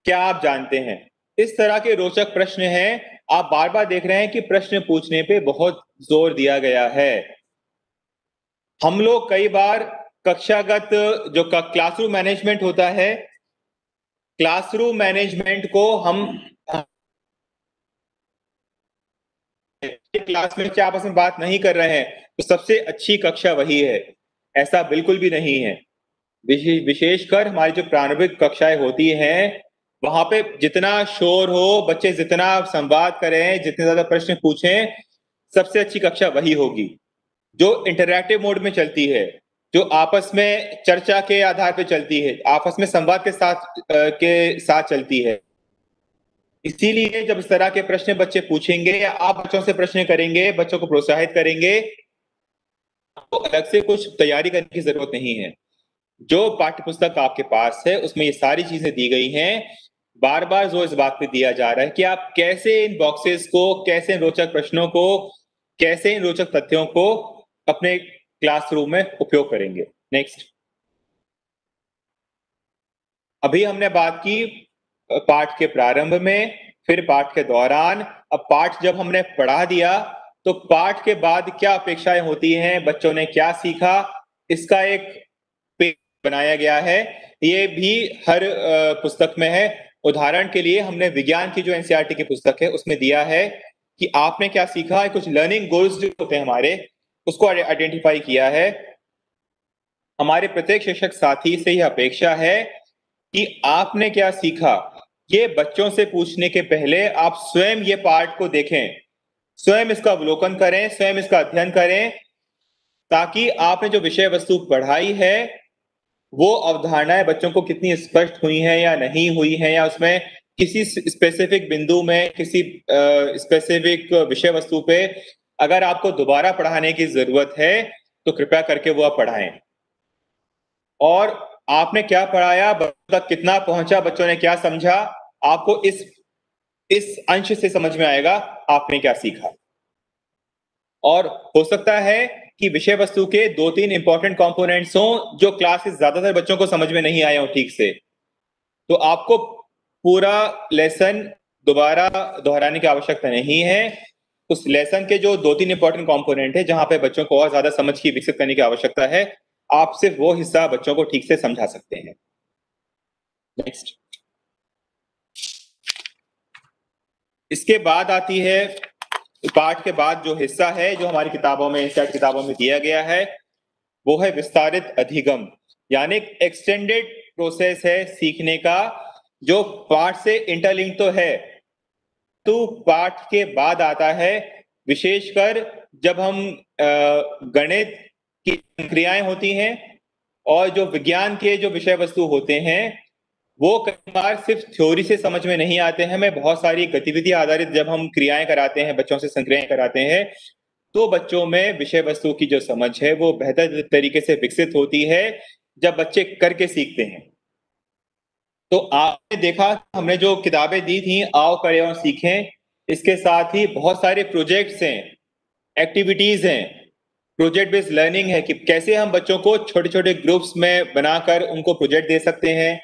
Speaker 1: क्या आप जानते हैं? इस तरह के रोचक प्रश्न हैं, आप बार बार देख रहे हैं कि प्रश्न पूछने पे बहुत जोर दिया गया है। हम लोग कई बार कक्षागत जो क्लासरूम मैनेजमेंट होता है, क्लासरूम मैनेजमेंट को हम क्लास में आपस में बात नहीं कर रहे हैं तो सबसे अच्छी कक्षा वही है, ऐसा बिल्कुल भी नहीं है। विशेषकर हमारी जो प्रारंभिक कक्षाएं होती हैं वहां पे जितना शोर हो, बच्चे जितना संवाद करें, जितने ज्यादा प्रश्न पूछें, सबसे अच्छी कक्षा वही होगी जो इंटरैक्टिव मोड में चलती है, जो आपस में चर्चा के आधार पर चलती है, आपस में संवाद के साथ चलती है। इसीलिए जब इस तरह के प्रश्न बच्चे पूछेंगे या आप बच्चों से प्रश्न करेंगे, बच्चों को प्रोत्साहित करेंगे, तो अलग से कुछ तैयारी करने की जरूरत नहीं है। जो पाठ्य पुस्तक आपके पास है उसमें ये सारी चीजें दी गई हैं। बार बार जो इस बात पे दिया जा रहा है कि आप कैसे इन बॉक्सेस को, कैसे इन रोचक प्रश्नों को, कैसे इन रोचक तथ्यों को अपने क्लासरूम में उपयोग करेंगे। नेक्स्ट, अभी हमने बात की पाठ के प्रारंभ में, फिर पाठ के दौरान। अब पाठ जब हमने पढ़ा दिया तो पाठ के बाद क्या अपेक्षाएं होती हैं, बच्चों ने क्या सीखा, इसका एक पेज बनाया गया है। ये भी हर पुस्तक में है। उदाहरण के लिए हमने विज्ञान की जो एनसीईआरटी की पुस्तक है उसमें दिया है कि आपने क्या सीखा है, कुछ लर्निंग गोल्स जो होते हैं हमारे, उसको आइडेंटिफाई किया है। हमारे प्रत्येक शिक्षक साथी से यह अपेक्षा है कि आपने क्या सीखा ये बच्चों से पूछने के पहले आप स्वयं ये पाठ को देखें, स्वयं इसका अवलोकन करें, स्वयं इसका अध्ययन करें, ताकि आपने जो विषय वस्तु पढ़ाई है वो अवधारणाएं बच्चों को कितनी स्पष्ट हुई हैं या नहीं हुई हैं, या उसमें किसी स्पेसिफिक बिंदु में, किसी स्पेसिफिक विषय वस्तु पे अगर आपको दोबारा पढ़ाने की जरूरत है तो कृपया करके वो आप पढ़ाएं। और आपने क्या पढ़ाया, बच्चों तक कितना पहुंचा, बच्चों ने क्या समझा, आपको इस अंश से समझ में आएगा आपने क्या सीखा। और हो सकता है कि विषय वस्तु के 2-3 इंपॉर्टेंट कंपोनेंट्स हों जो क्लास के ज्यादातर बच्चों को समझ में नहीं आए हों ठीक से, तो आपको पूरा लेसन दोबारा दोहराने की आवश्यकता नहीं है। उस लेसन के जो 2-3 इंपॉर्टेंट कंपोनेंट है जहां पे बच्चों को और ज्यादा समझ की विकसित करने की आवश्यकता है, आप सिर्फ वो हिस्सा बच्चों को ठीक से समझा सकते हैं। नेक्स्ट, इसके बाद आती है पाठ के बाद जो हिस्सा है जो हमारी किताबों में, एनसीईआरटी किताबों में दिया गया है, वो है विस्तारित अधिगम, यानी एक्सटेंडेड प्रोसेस है सीखने का, जो पाठ से इंटरलिंक तो है तो पाठ के बाद आता है। विशेषकर जब हम गणित की क्रियाएं होती हैं और जो विज्ञान के जो विषय वस्तु होते हैं वो कई बार सिर्फ थ्योरी से समझ में नहीं आते हैं। हमें बहुत सारी गतिविधि आधारित जब हम क्रियाएं कराते हैं, बच्चों से संक्रियाएं कराते हैं, तो बच्चों में विषय वस्तु की जो समझ है वो बेहतर तरीके से विकसित होती है जब बच्चे करके सीखते हैं। तो आपने देखा हमने जो किताबें दी थी आओ करें और सीखें, इसके साथ ही बहुत सारे प्रोजेक्ट्स हैं, एक्टिविटीज हैं, प्रोजेक्ट बेस्ड लर्निंग है कि कैसे हम बच्चों को छोटे छोटे ग्रुप्स में बनाकर उनको प्रोजेक्ट दे सकते हैं,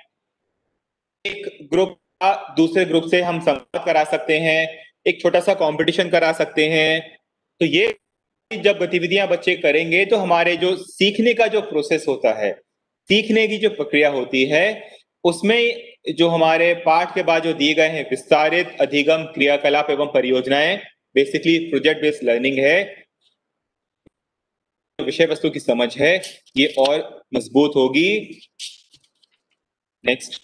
Speaker 1: एक ग्रुप का दूसरे ग्रुप से हम संवाद करा सकते हैं, एक छोटा सा कंपटीशन करा सकते हैं। तो ये जब गतिविधियां बच्चे करेंगे तो हमारे जो सीखने का जो प्रोसेस होता है, सीखने की जो प्रक्रिया होती है, उसमें जो हमारे पाठ के बाद जो दिए गए हैं विस्तारित अधिगम क्रियाकलाप एवं परियोजनाएं, बेसिकली प्रोजेक्ट बेस्ड लर्निंग है, विषय वस्तु की समझ है, ये और मजबूत होगी। नेक्स्ट।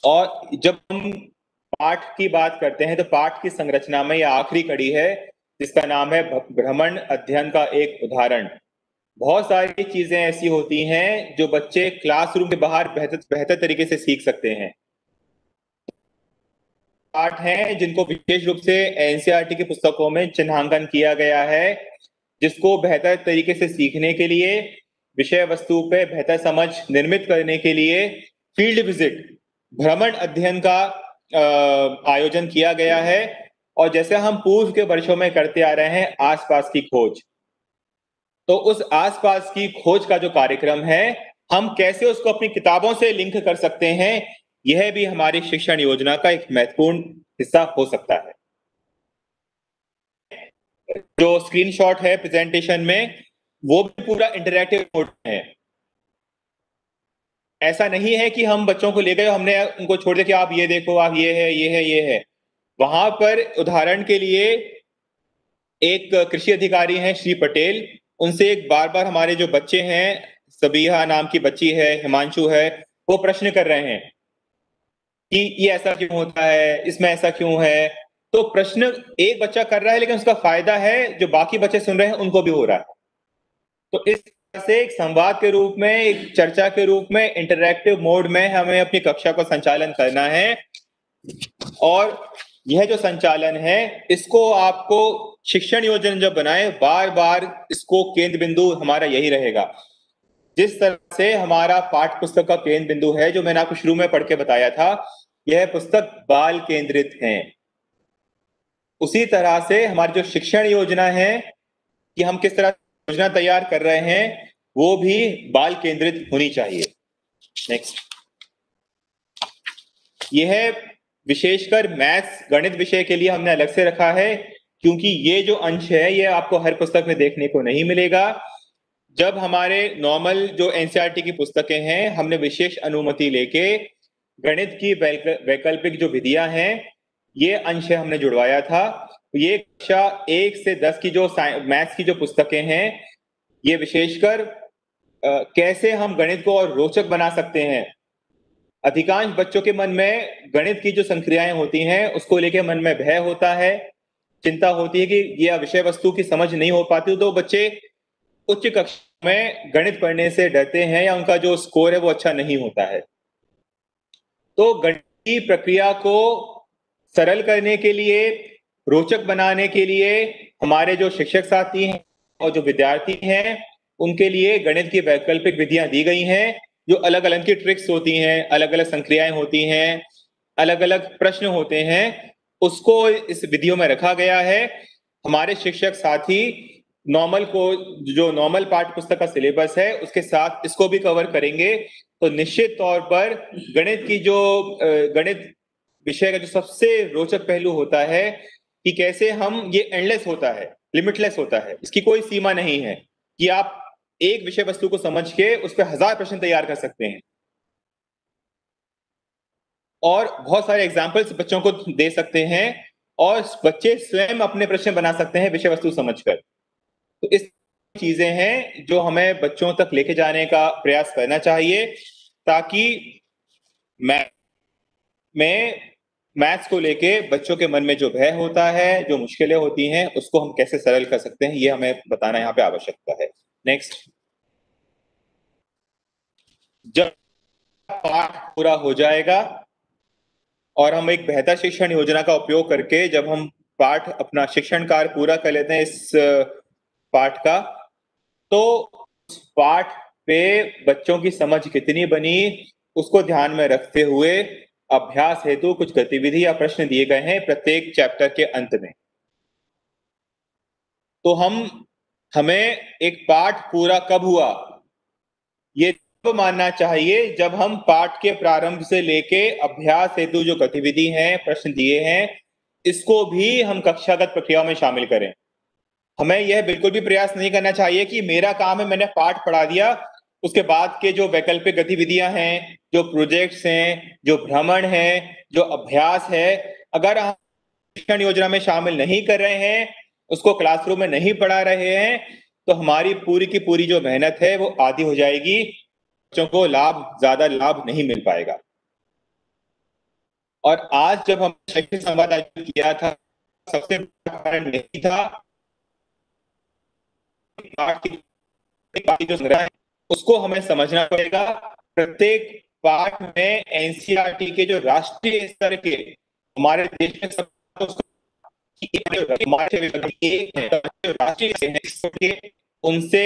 Speaker 1: और जब हम पाठ की बात करते हैं तो पाठ की संरचना में यह आखिरी कड़ी है जिसका नाम है भ्रमण अध्ययन का एक उदाहरण। बहुत सारी चीजें ऐसी होती हैं जो बच्चे क्लासरूम के बाहर बेहतर तरीके से सीख सकते हैं। पाठ हैं जिनको विशेष रूप से एनसीईआरटी की पुस्तकों में चिन्हांकन किया गया है, जिसको बेहतर तरीके से सीखने के लिए, विषय वस्तु पे बेहतर समझ निर्मित करने के लिए फील्ड विजिट, भ्रमण अध्ययन का आयोजन किया गया है। और जैसे हम पूर्व के वर्षों में करते आ रहे हैं आसपास की खोज, तो उस आसपास की खोज का जो कार्यक्रम है हम कैसे उसको अपनी किताबों से लिंक कर सकते हैं, यह भी हमारी शिक्षण योजना का एक महत्वपूर्ण हिस्सा हो सकता है। जो स्क्रीनशॉट है प्रेजेंटेशन में वो भी पूरा इंटरैक्टिव मोड है। ऐसा नहीं है कि हम बच्चों को ले गए हमने उनको छोड़ दिया कि आप ये देखो, आप ये है ये है ये है। वहां पर उदाहरण के लिए एक कृषि अधिकारी हैं श्री पटेल, उनसे एक बार बार हमारे जो बच्चे हैं, सबीहा नाम की बच्ची है, हिमांशु है, वो प्रश्न कर रहे हैं कि ये ऐसा क्यों होता है, इसमें ऐसा क्यों है। तो प्रश्न एक बच्चा कर रहा है लेकिन उसका फायदा है जो बाकी बच्चे सुन रहे हैं उनको भी हो रहा है। तो इस तरह से एक संवाद के रूप में, एक चर्चा के रूप में, इंटरैक्टिव मोड में हमें अपनी कक्षा को संचालन करना है। और यह जो संचालन है इसको आपको शिक्षण योजना जब बनाए बार बार इसको केंद्र बिंदु हमारा यही रहेगा। जिस तरह से हमारा पाठ्य पुस्तक का केंद्र बिंदु है, जो मैंने आपको शुरू में पढ़ के बताया था, यह पुस्तक बाल केंद्रित है। उसी तरह से हमारी जो शिक्षण योजना है कि हम किस तरह योजना तैयार कर रहे हैं वो भी बाल केंद्रित होनी चाहिए। नेक्स्ट। यह विशेषकर मैथ्स गणित विषय के लिए हमने अलग से रखा है क्योंकि ये जो अंश है ये आपको हर पुस्तक में देखने को नहीं मिलेगा। जब हमारे नॉर्मल जो एनसीईआरटी की पुस्तकें हैं हमने विशेष अनुमति लेके गणित की वैकल्पिक जो विधियां हैं ये अंश हमने जुड़वाया था। ये कक्षा 1 से 10 की जो मैथ्स की जो पुस्तकें हैं ये विशेषकर कैसे हम गणित को और रोचक बना सकते हैं। अधिकांश बच्चों के मन में गणित की जो संक्रियाएं होती हैं उसको लेके मन में भय होता है, चिंता होती है कि यह विषय वस्तु की समझ नहीं हो पाती, तो बच्चे उच्च कक्षा में गणित पढ़ने से डरते हैं या उनका जो स्कोर है वो अच्छा नहीं होता है। तो गणित की प्रक्रिया को सरल करने के लिए, रोचक बनाने के लिए हमारे जो शिक्षक साथी हैं और जो विद्यार्थी हैं उनके लिए गणित की वैकल्पिक विधियां दी गई हैं, जो अलग अलग की ट्रिक्स होती हैं, अलग अलग संक्रियाएं होती हैं, अलग अलग प्रश्न होते हैं, उसको इस विधियों में रखा गया है। हमारे शिक्षक साथी नॉर्मल को, जो नॉर्मल पाठ्य पुस्तक का सिलेबस है उसके साथ इसको भी कवर करेंगे। तो निश्चित तौर पर गणित की जो गणित विषय का जो सबसे रोचक पहलू होता है कि कैसे हम, ये एंडलेस होता है, लिमिटलेस होता है, इसकी कोई सीमा नहीं है कि आप एक विषय वस्तु को समझ के उस पर 1000 प्रश्न तैयार कर सकते हैं और बहुत सारे एग्जाम्पल्स बच्चों को दे सकते हैं और बच्चे स्वयं अपने प्रश्न बना सकते हैं विषय वस्तु समझकर। तो इस चीजें हैं जो हमें बच्चों तक लेके जाने का प्रयास करना चाहिए ताकि मैथ्स को लेके बच्चों के मन में जो भय होता है, जो मुश्किलें होती हैं, उसको हम कैसे सरल कर सकते हैं, ये हमें बताना यहाँ पे आवश्यकता है। नेक्स्ट। जब पाठ पूरा हो जाएगा और हम एक बेहतर शिक्षण योजना का उपयोग करके जब हम पाठ अपना शिक्षण कार्य पूरा कर लेते हैं इस पाठ का, तो उस पाठ पे बच्चों की समझ कितनी बनी उसको ध्यान में रखते हुए अभ्यास हेतु कुछ गतिविधि या प्रश्न दिए गए हैं प्रत्येक चैप्टर के अंत में। तो हमें एक पाठ पूरा कब हुआ ये तो मानना चाहिए जब हम पाठ के प्रारंभ से लेके अभ्यास हेतु जो गतिविधि हैं, प्रश्न दिए हैं, इसको भी हम कक्षागत प्रक्रिया में शामिल करें। हमें यह बिल्कुल भी प्रयास नहीं करना चाहिए कि मेरा काम है, मैंने पाठ पढ़ा दिया, उसके बाद के जो वैकल्पिक गतिविधियां हैं, जो प्रोजेक्ट्स हैं, जो भ्रमण है, जो अभ्यास है, अगर हम शिक्षण योजना में शामिल नहीं कर रहे हैं, उसको क्लासरूम में नहीं पढ़ा रहे हैं, तो हमारी पूरी की पूरी जो मेहनत है वो आधी हो जाएगी, बच्चों को ज्यादा लाभ नहीं मिल पाएगा। और आज जब हम शैक्षिक संवाद आयोजित किया था, सबसे बड़ा कारण यही था पाठ की जो संग्रह है उसको हमें समझना पड़ेगा। प्रत्येक पाठ में एनसीईआरटी के जो राष्ट्रीय स्तर के हमारे देश में उनसे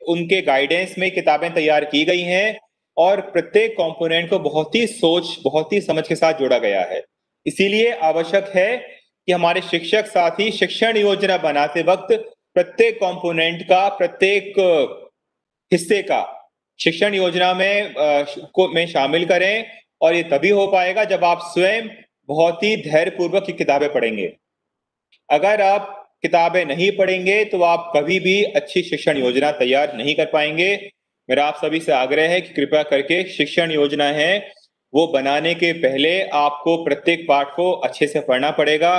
Speaker 1: उनके गाइडेंस में किताबें तैयार की गई हैं और प्रत्येक कंपोनेंट को बहुत ही सोच, बहुत ही समझ के साथ जोड़ा गया है। इसीलिए आवश्यक है कि हमारे शिक्षक साथी शिक्षण योजना बनाते वक्त प्रत्येक कंपोनेंट का, प्रत्येक हिस्से का शिक्षण योजना में शामिल करें। और ये तभी हो पाएगा जब आप स्वयं बहुत ही धैर्यपूर्वक ये किताबें पढ़ेंगे। अगर आप किताबें नहीं पढ़ेंगे तो आप कभी भी अच्छी शिक्षण योजना तैयार नहीं कर पाएंगे। मेरा आप सभी से आग्रह है कि कृपया करके शिक्षण योजना है वो बनाने के पहले आपको प्रत्येक पाठ को अच्छे से पढ़ना पड़ेगा,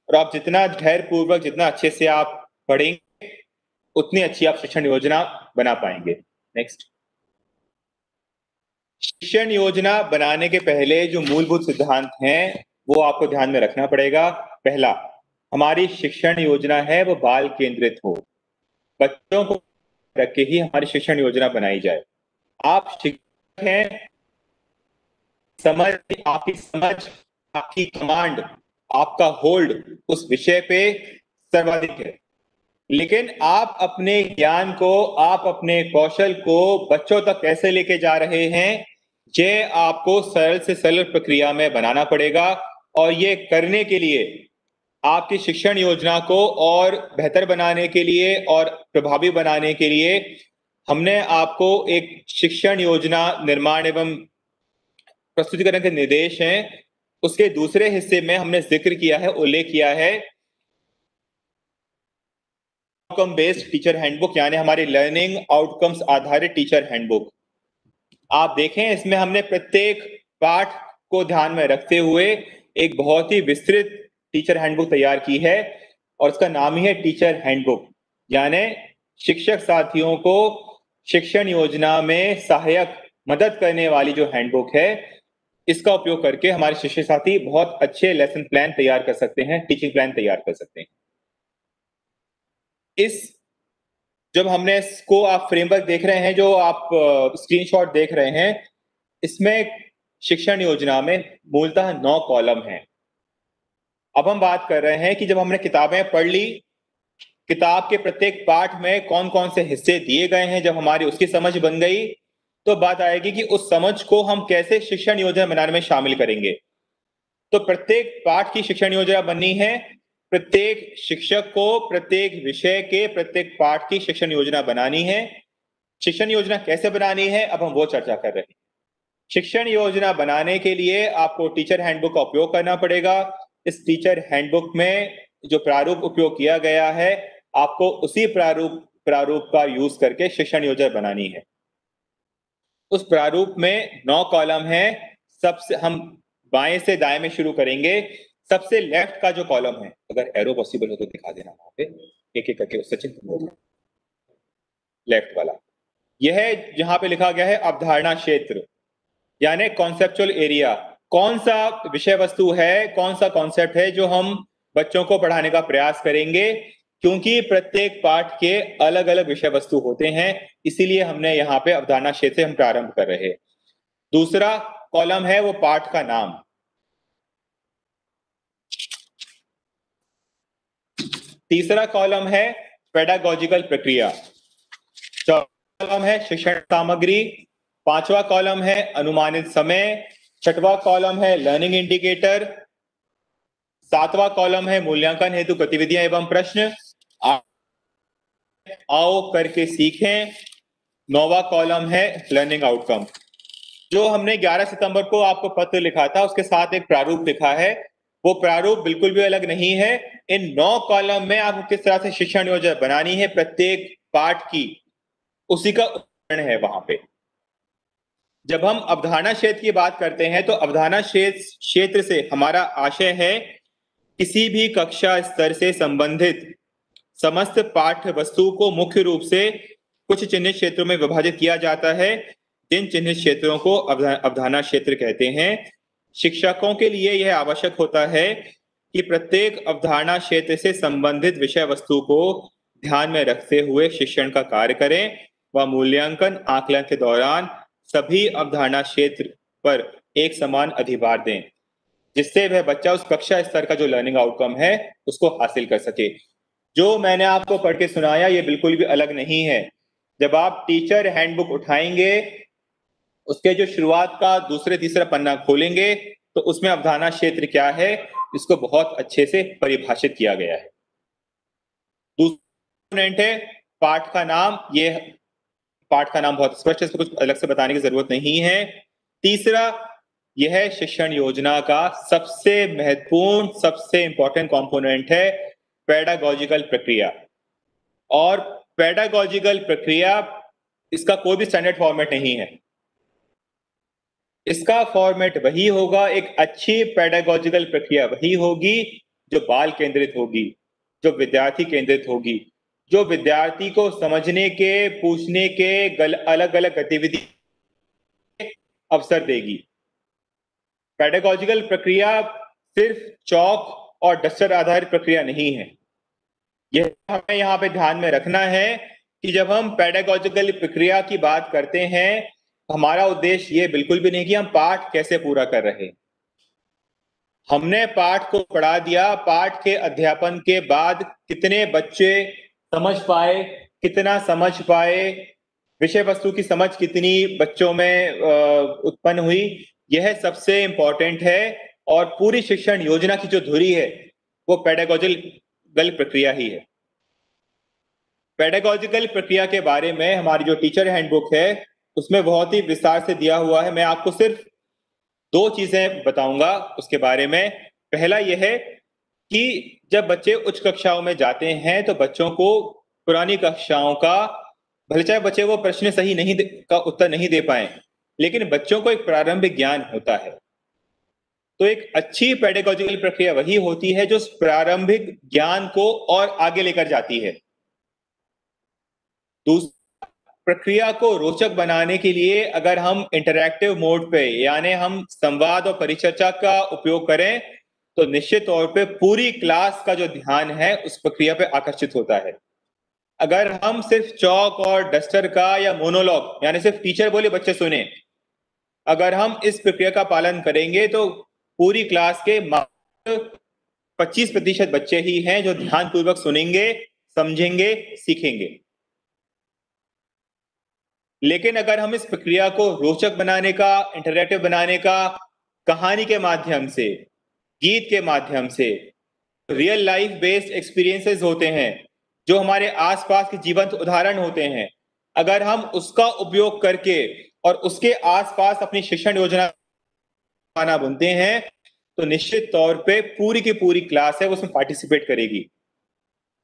Speaker 1: और आप जितना धैर्यपूर्वक, जितना अच्छे से आप पढ़ेंगे, उतनी अच्छी आप शिक्षण योजना बना पाएंगे। नेक्स्ट। शिक्षण योजना बनाने के पहले जो मूलभूत सिद्धांत हैं वो आपको ध्यान में रखना पड़ेगा। पहला, हमारी शिक्षण योजना है वो बाल केंद्रित हो, बच्चों को रख के ही हमारी शिक्षण योजना बनाई जाए। आप शिक्षक हैं, आपकी समझ, आपकी कमांड, आपका होल्ड उस विषय पे सर्वाधिक है, लेकिन आप अपने ज्ञान को, आप अपने कौशल को बच्चों तक कैसे लेके जा रहे हैं, ये आपको सरल से सरल प्रक्रिया में बनाना पड़ेगा। और ये करने के लिए आपकी शिक्षण योजना को और बेहतर बनाने के लिए और प्रभावी बनाने के लिए हमने आपको एक शिक्षण योजना निर्माण एवं प्रस्तुतिकरण के निर्देश हैं, उसके दूसरे हिस्से में हमने जिक्र किया है, उल्लेख किया है आउटकम बेस्ड टीचर हैंडबुक, यानी हमारी लर्निंग आउटकम्स आधारित टीचर हैंडबुक। आप देखें, इसमें हमने प्रत्येक पाठ को ध्यान में रखते हुए एक बहुत ही विस्तृत टीचर हैंडबुक तैयार की है, और उसका नाम ही है टीचर हैंडबुक। यानी शिक्षक साथियों को शिक्षण योजना में सहायक मदद करने वाली जो हैंडबुक है, इसका उपयोग करके हमारे शिक्षक साथी बहुत अच्छे लेसन प्लान तैयार कर सकते हैं, टीचिंग प्लान तैयार कर सकते हैं। जब हमने इसको, आप फ्रेमवर्क देख रहे हैं, जो आप स्क्रीनशॉट देख रहे हैं, इसमें शिक्षण योजना में मूलतः 9 कॉलम हैं। अब हम बात कर रहे हैं कि जब हमने किताबें पढ़ ली, किताब के प्रत्येक पाठ में कौन कौन से हिस्से दिए गए हैं, जब हमारी उसकी समझ बन गई, तो बात आएगी कि उस समझ को हम कैसे शिक्षण योजना बनाने में शामिल करेंगे। तो प्रत्येक पाठ की शिक्षण योजना बननी है, प्रत्येक शिक्षक को प्रत्येक विषय के प्रत्येक पाठ की शिक्षण योजना बनानी है। शिक्षण योजना कैसे बनानी है, अब हम वो चर्चा कर रहे हैं। शिक्षण योजना बनाने के लिए आपको टीचर हैंडबुक का उपयोग करना पड़ेगा। इस टीचर हैंडबुक में जो प्रारूप उपयोग किया गया है, आपको उसी प्रारूप का यूज करके शिक्षण योजना बनानी है। उस प्रारूप में 9 कॉलम है। सबसे हम बाएं से दाएं में शुरू करेंगे। सबसे लेफ्ट का जो कॉलम है, अगर एरो पॉसिबल हो तो दिखा देना वहां पे, एक एक करके सचिन। लेफ्ट वाला यह जहां पे लिखा गया है अवधारणा क्षेत्र, यानी कॉन्सेप्चुअल एरिया। कौन सा विषय वस्तु है, कौन सा कॉन्सेप्ट है जो हम बच्चों को पढ़ाने का प्रयास करेंगे, क्योंकि प्रत्येक पाठ के अलग अलग विषय वस्तु होते हैं, इसीलिए हमने यहाँ पे अवधारणा क्षेत्र से हम प्रारंभ कर रहे हैं। दूसरा कॉलम है वो पाठ का नाम। तीसरा कॉलम है पेडागोजिकल प्रक्रिया। चौथा कॉलम है शिक्षण सामग्री। पांचवा कॉलम है अनुमानित समय। छठवां कॉलम है लर्निंग इंडिकेटर। सातवां कॉलम है मूल्यांकन हेतु गतिविधियां एवं प्रश्न। आओ करके सीखें। नौवां कॉलम है लर्निंग आउटकम। जो हमने 11 सितंबर को आपको पत्र लिखा था, उसके साथ एक प्रारूप लिखा है, वो प्रारूप बिल्कुल भी अलग नहीं है। इन 9 कॉलम में आपको किस तरह से शिक्षण योजना बनानी है प्रत्येक पाठ की, उसी का उदाहरण है वहां पे। जब हम अवधारणा क्षेत्र की बात करते हैं तो अवधारणा क्षेत्र से हमारा आशय है किसी भी कक्षा स्तर से संबंधित समस्त पाठ्य वस्तु को मुख्य रूप से कुछ चिन्हित क्षेत्रों में विभाजित किया जाता है, जिन चिन्हित क्षेत्रों को अवधारणा क्षेत्र कहते हैं। शिक्षकों के लिए यह आवश्यक होता है कि प्रत्येक अवधारणा क्षेत्र से संबंधित विषय वस्तु को ध्यान में रखते हुए शिक्षण का कार्य करें व मूल्यांकन आकलन के दौरान सभी अवधारणा क्षेत्र पर एक समान अधिभार दें, जिससे वह बच्चा उस कक्षा स्तर का जो लर्निंग आउटकम है उसको हासिल कर सके। जो मैंने आपको पढ़ के सुनाया ये बिल्कुल भी अलग नहीं है। जब आप टीचर हैंडबुक उठाएंगे, उसके जो शुरुआत का दूसरे तीसरा पन्ना खोलेंगे तो उसमें अवधारणा क्षेत्र क्या है इसको बहुत अच्छे से परिभाषित किया गया है। दूसरा है पाठ का नाम। ये पाठ का नाम बहुत स्पष्ट है, इसको कुछ अलग से बताने की जरूरत नहीं है। तीसरा, यह शिक्षण योजना का सबसे महत्वपूर्ण सबसे इंपॉर्टेंट कंपोनेंट है पेडागॉजिकल प्रक्रिया। और पेडागॉजिकल प्रक्रिया इसका कोई भी स्टैंडर्ड फॉर्मेट नहीं है। इसका फॉर्मेट वही होगा, एक अच्छी पेडागॉजिकल प्रक्रिया वही होगी जो बाल केंद्रित होगी, जो विद्यार्थी केंद्रित होगी, जो विद्यार्थी को समझने के, पूछने के अलग अलग गतिविधि अवसर देगी। पेडागॉजिकल प्रक्रिया सिर्फ चौक और डस्टर आधारित प्रक्रिया नहीं है। यह हमें यहाँ पे ध्यान में रखना है कि जब हम पेडागॉजिकल प्रक्रिया की बात करते हैं, हमारा उद्देश्य ये बिल्कुल भी नहीं कि हम पाठ कैसे पूरा कर रहे हैं। हमने पाठ को पढ़ा दिया, पाठ के अध्यापन के बाद कितने बच्चे समझ पाए, कितना समझ पाए, विषय वस्तु की समझ कितनी बच्चों में उत्पन्न हुई, यह सबसे इंपॉर्टेंट है। और पूरी शिक्षण योजना की जो धुरी है वो पेडागॉजिकल प्रक्रिया ही है। पेडागॉजिकल प्रक्रिया के बारे में हमारी जो टीचर हैंडबुक है उसमें बहुत ही विस्तार से दिया हुआ है। मैं आपको सिर्फ दो चीजें बताऊंगा उसके बारे में। पहला यह है कि जब बच्चे उच्च कक्षाओं में जाते हैं तो बच्चों को पुरानी कक्षाओं का, भले चाहे बच्चे वो प्रश्न सही नहीं का उत्तर नहीं दे पाए, लेकिन बच्चों को एक प्रारंभिक ज्ञान होता है। तो एक अच्छी पेडागॉजिकल प्रक्रिया वही होती है जो प्रारंभिक ज्ञान को और आगे लेकर जाती है। दूसरी प्रक्रिया को रोचक बनाने के लिए अगर हम इंटरैक्टिव मोड पे यानी हम संवाद और परिचर्चा का उपयोग करें तो निश्चित तौर पे पूरी क्लास का जो ध्यान है उस प्रक्रिया पे आकर्षित होता है। अगर हम सिर्फ चौक और डस्टर का या मोनोलॉग यानी सिर्फ टीचर बोले बच्चे सुने, अगर हम इस प्रक्रिया का पालन करेंगे तो पूरी क्लास के 25% बच्चे ही हैं जो ध्यानपूर्वक सुनेंगे, समझेंगे, सीखेंगे। लेकिन अगर हम इस प्रक्रिया को रोचक बनाने का, इंटरैक्टिव बनाने का, कहानी के माध्यम से, गीत के माध्यम से, रियल लाइफ बेस्ड एक्सपीरियंसेस होते हैं जो हमारे आसपास के जीवंत उदाहरण होते हैं, अगर हम उसका उपयोग करके और उसके आसपास अपनी शिक्षण योजना बुनते हैं तो निश्चित तौर पे पूरी की पूरी क्लास है वो उसमें पार्टिसिपेट करेगी,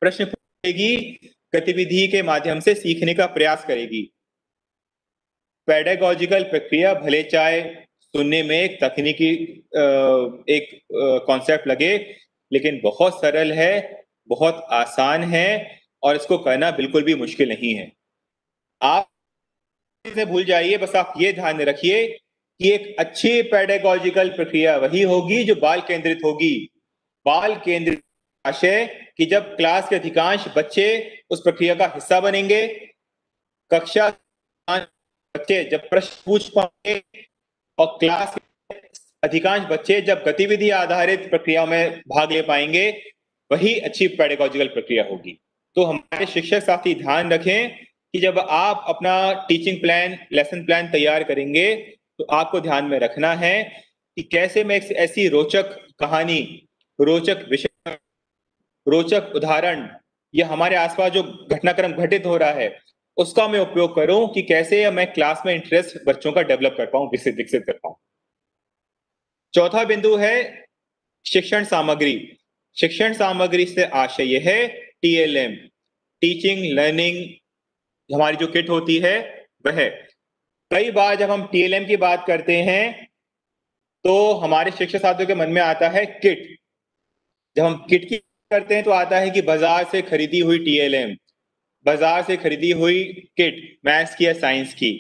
Speaker 1: प्रश्न पूछेगी, गतिविधि के माध्यम से सीखने का प्रयास करेगी। पेडागॉजिकल प्रक्रिया भले चाहे सुनने में एक तकनीकी एक कॉन्सेप्ट लगे, लेकिन बहुत सरल है, बहुत आसान है और इसको करना बिल्कुल भी मुश्किल नहीं है। आप इसे भूल जाइए, बस आप ये ध्यान में रखिए कि एक अच्छी पेडागॉजिकल प्रक्रिया वही होगी जो बाल केंद्रित होगी। बाल केंद्रित आशय कि जब क्लास के अधिकांश बच्चे उस प्रक्रिया का हिस्सा बनेंगे, कक्षा बच्चे जब प्रश्न पूछ पाएंगे और क्लास के अधिकांश बच्चे जब गतिविधि आधारित प्रक्रिया में भाग ले पाएंगे, वही अच्छी पेडागॉजिकल प्रक्रिया होगी। तो हमारे शिक्षक साथी ध्यान रखें कि जब आप अपना टीचिंग प्लान, लेसन प्लान तैयार करेंगे तो आपको ध्यान में रखना है कि कैसे मैं एक ऐसी रोचक कहानी, रोचक विषय, रोचक उदाहरण या हमारे आसपास जो घटनाक्रम घटित हो रहा है उसका मैं उपयोग करूं कि कैसे मैं क्लास में इंटरेस्ट बच्चों का डेवलप कर पाऊं, विकसित कर पाऊं। चौथा बिंदु है शिक्षण सामग्री। शिक्षण सामग्री से आशय यह है TLM, टीचिंग लर्निंग, हमारी जो किट होती है वह है। कई बार जब हम टीएलएम की बात करते हैं तो हमारे शिक्षक साथियों के मन में आता है किट। जब हम किट की करते हैं तो आता है कि बाजार से खरीदी हुई टीएलएम, बाजार से खरीदी हुई किट, मैथ्स की या साइंस की।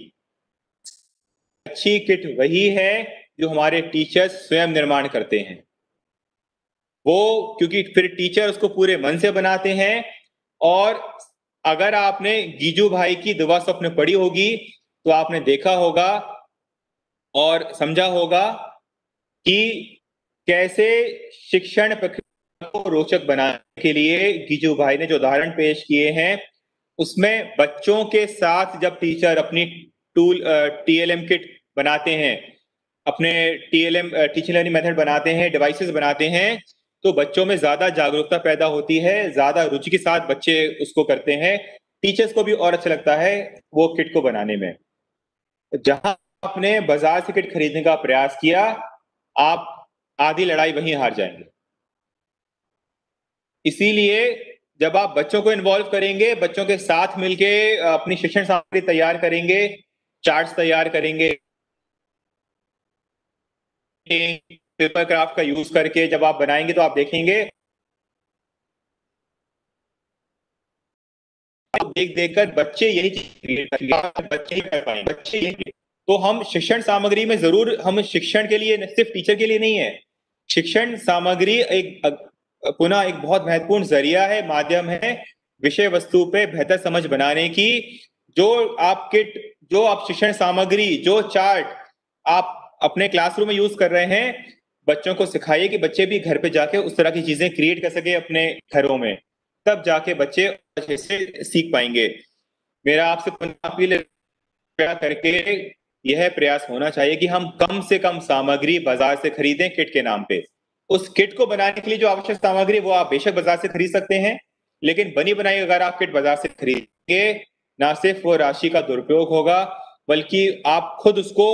Speaker 1: अच्छी किट वही है जो हमारे टीचर्स स्वयं निर्माण करते हैं। वो क्योंकि फिर टीचर उसको पूरे मन से बनाते हैं। और अगर आपने गीजू भाई की दुआ स्वप्न पढ़ी होगी तो आपने देखा होगा और समझा होगा कि कैसे शिक्षण प्रक्रिया को रोचक बनाने के लिए गीजू भाई ने जो उदाहरण पेश किए हैं उसमें बच्चों के साथ जब टीचर अपनी टीएलएम किट बनाते हैं, अपने टीएलएम टीचिंग लर्निंग मेथड बनाते हैं, डिवाइसेस बनाते हैं, तो बच्चों में ज्यादा जागरूकता पैदा होती है, ज्यादा रुचि के साथ बच्चे उसको करते हैं। टीचर्स को भी और अच्छा लगता है वो किट को बनाने में। जहां आपने बाजार से किट खरीदने का प्रयास किया, आप आधी लड़ाई वहीं हार जाएंगे। इसीलिए जब आप बच्चों को इन्वॉल्व करेंगे, बच्चों के साथ मिलके अपनी शिक्षण सामग्री तैयार करेंगे, चार्ट्स तैयार करेंगे, पेपर क्राफ्ट का यूज करके जब आप बनाएंगे तो आप देखेंगे देख देखकर बच्चे यही चीज क्रिएट करेंगे, बच्चे ही कर पाएंगे, बच्चे यही। तो हम शिक्षण सामग्री में जरूर, हम शिक्षण के लिए सिर्फ टीचर के लिए नहीं है, शिक्षण सामग्री एक पुनः एक बहुत महत्वपूर्ण जरिया है, माध्यम है विषय वस्तु पे बेहतर समझ बनाने की। जो आप किट, जो आप शिक्षण सामग्री, जो चार्ट आप अपने क्लासरूम में यूज कर रहे हैं, बच्चों को सिखाइए कि बच्चे भी घर पे जाके उस तरह की चीजें क्रिएट कर सके अपने घरों में, तब जाके बच्चे अच्छे से सीख पाएंगे। मेरा आपसे पुनः अपील करके यह प्रयास होना चाहिए कि हम कम से कम सामग्री बाजार से खरीदें किट के नाम पे। उस किट को बनाने के लिए जो आवश्यक सामग्री वो आप बेशक बाजार से खरीद सकते हैं, लेकिन बनी बनाई अगर आप किट बाजार से खरीदेंगे, ना सिर्फ वो राशि का दुरुपयोग होगा बल्कि आप खुद उसको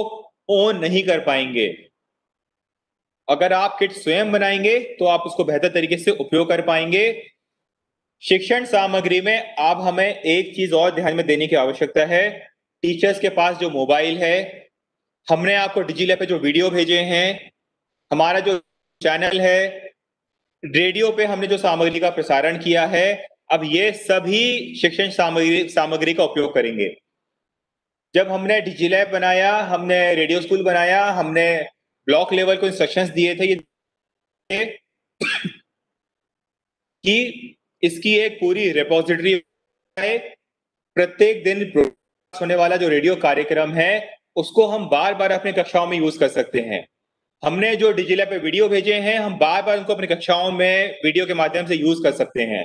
Speaker 1: ओन नहीं कर पाएंगे। अगर आप किट स्वयं बनाएंगे तो आप उसको बेहतर तरीके से उपयोग कर पाएंगे। शिक्षण सामग्री में अब हमें एक चीज और ध्यान में देने की आवश्यकता है। टीचर्स के पास जो मोबाइल है, हमने आपको डिजिलैब पे जो वीडियो भेजे हैं, हमारा जो चैनल है, रेडियो पे हमने जो सामग्री का प्रसारण किया है, अब ये सभी शिक्षण सामग्री सामग्री का उपयोग करेंगे। जब हमने डिजिलैब बनाया, हमने रेडियो स्कूल बनाया, हमने ब्लॉक लेवल को इंस्ट्रक्शंस दिए थे ये कि इसकी एक पूरी रिपोजिटरी है, प्रत्येक दिन होने वाला जो रेडियो कार्यक्रम है उसको हम बार बार अपने कक्षाओं में यूज कर सकते हैं। हमने जो डिजिलैब पे वीडियो भेजे हैं, हम बार बार उनको अपनी कक्षाओं में वीडियो के माध्यम से यूज कर सकते हैं।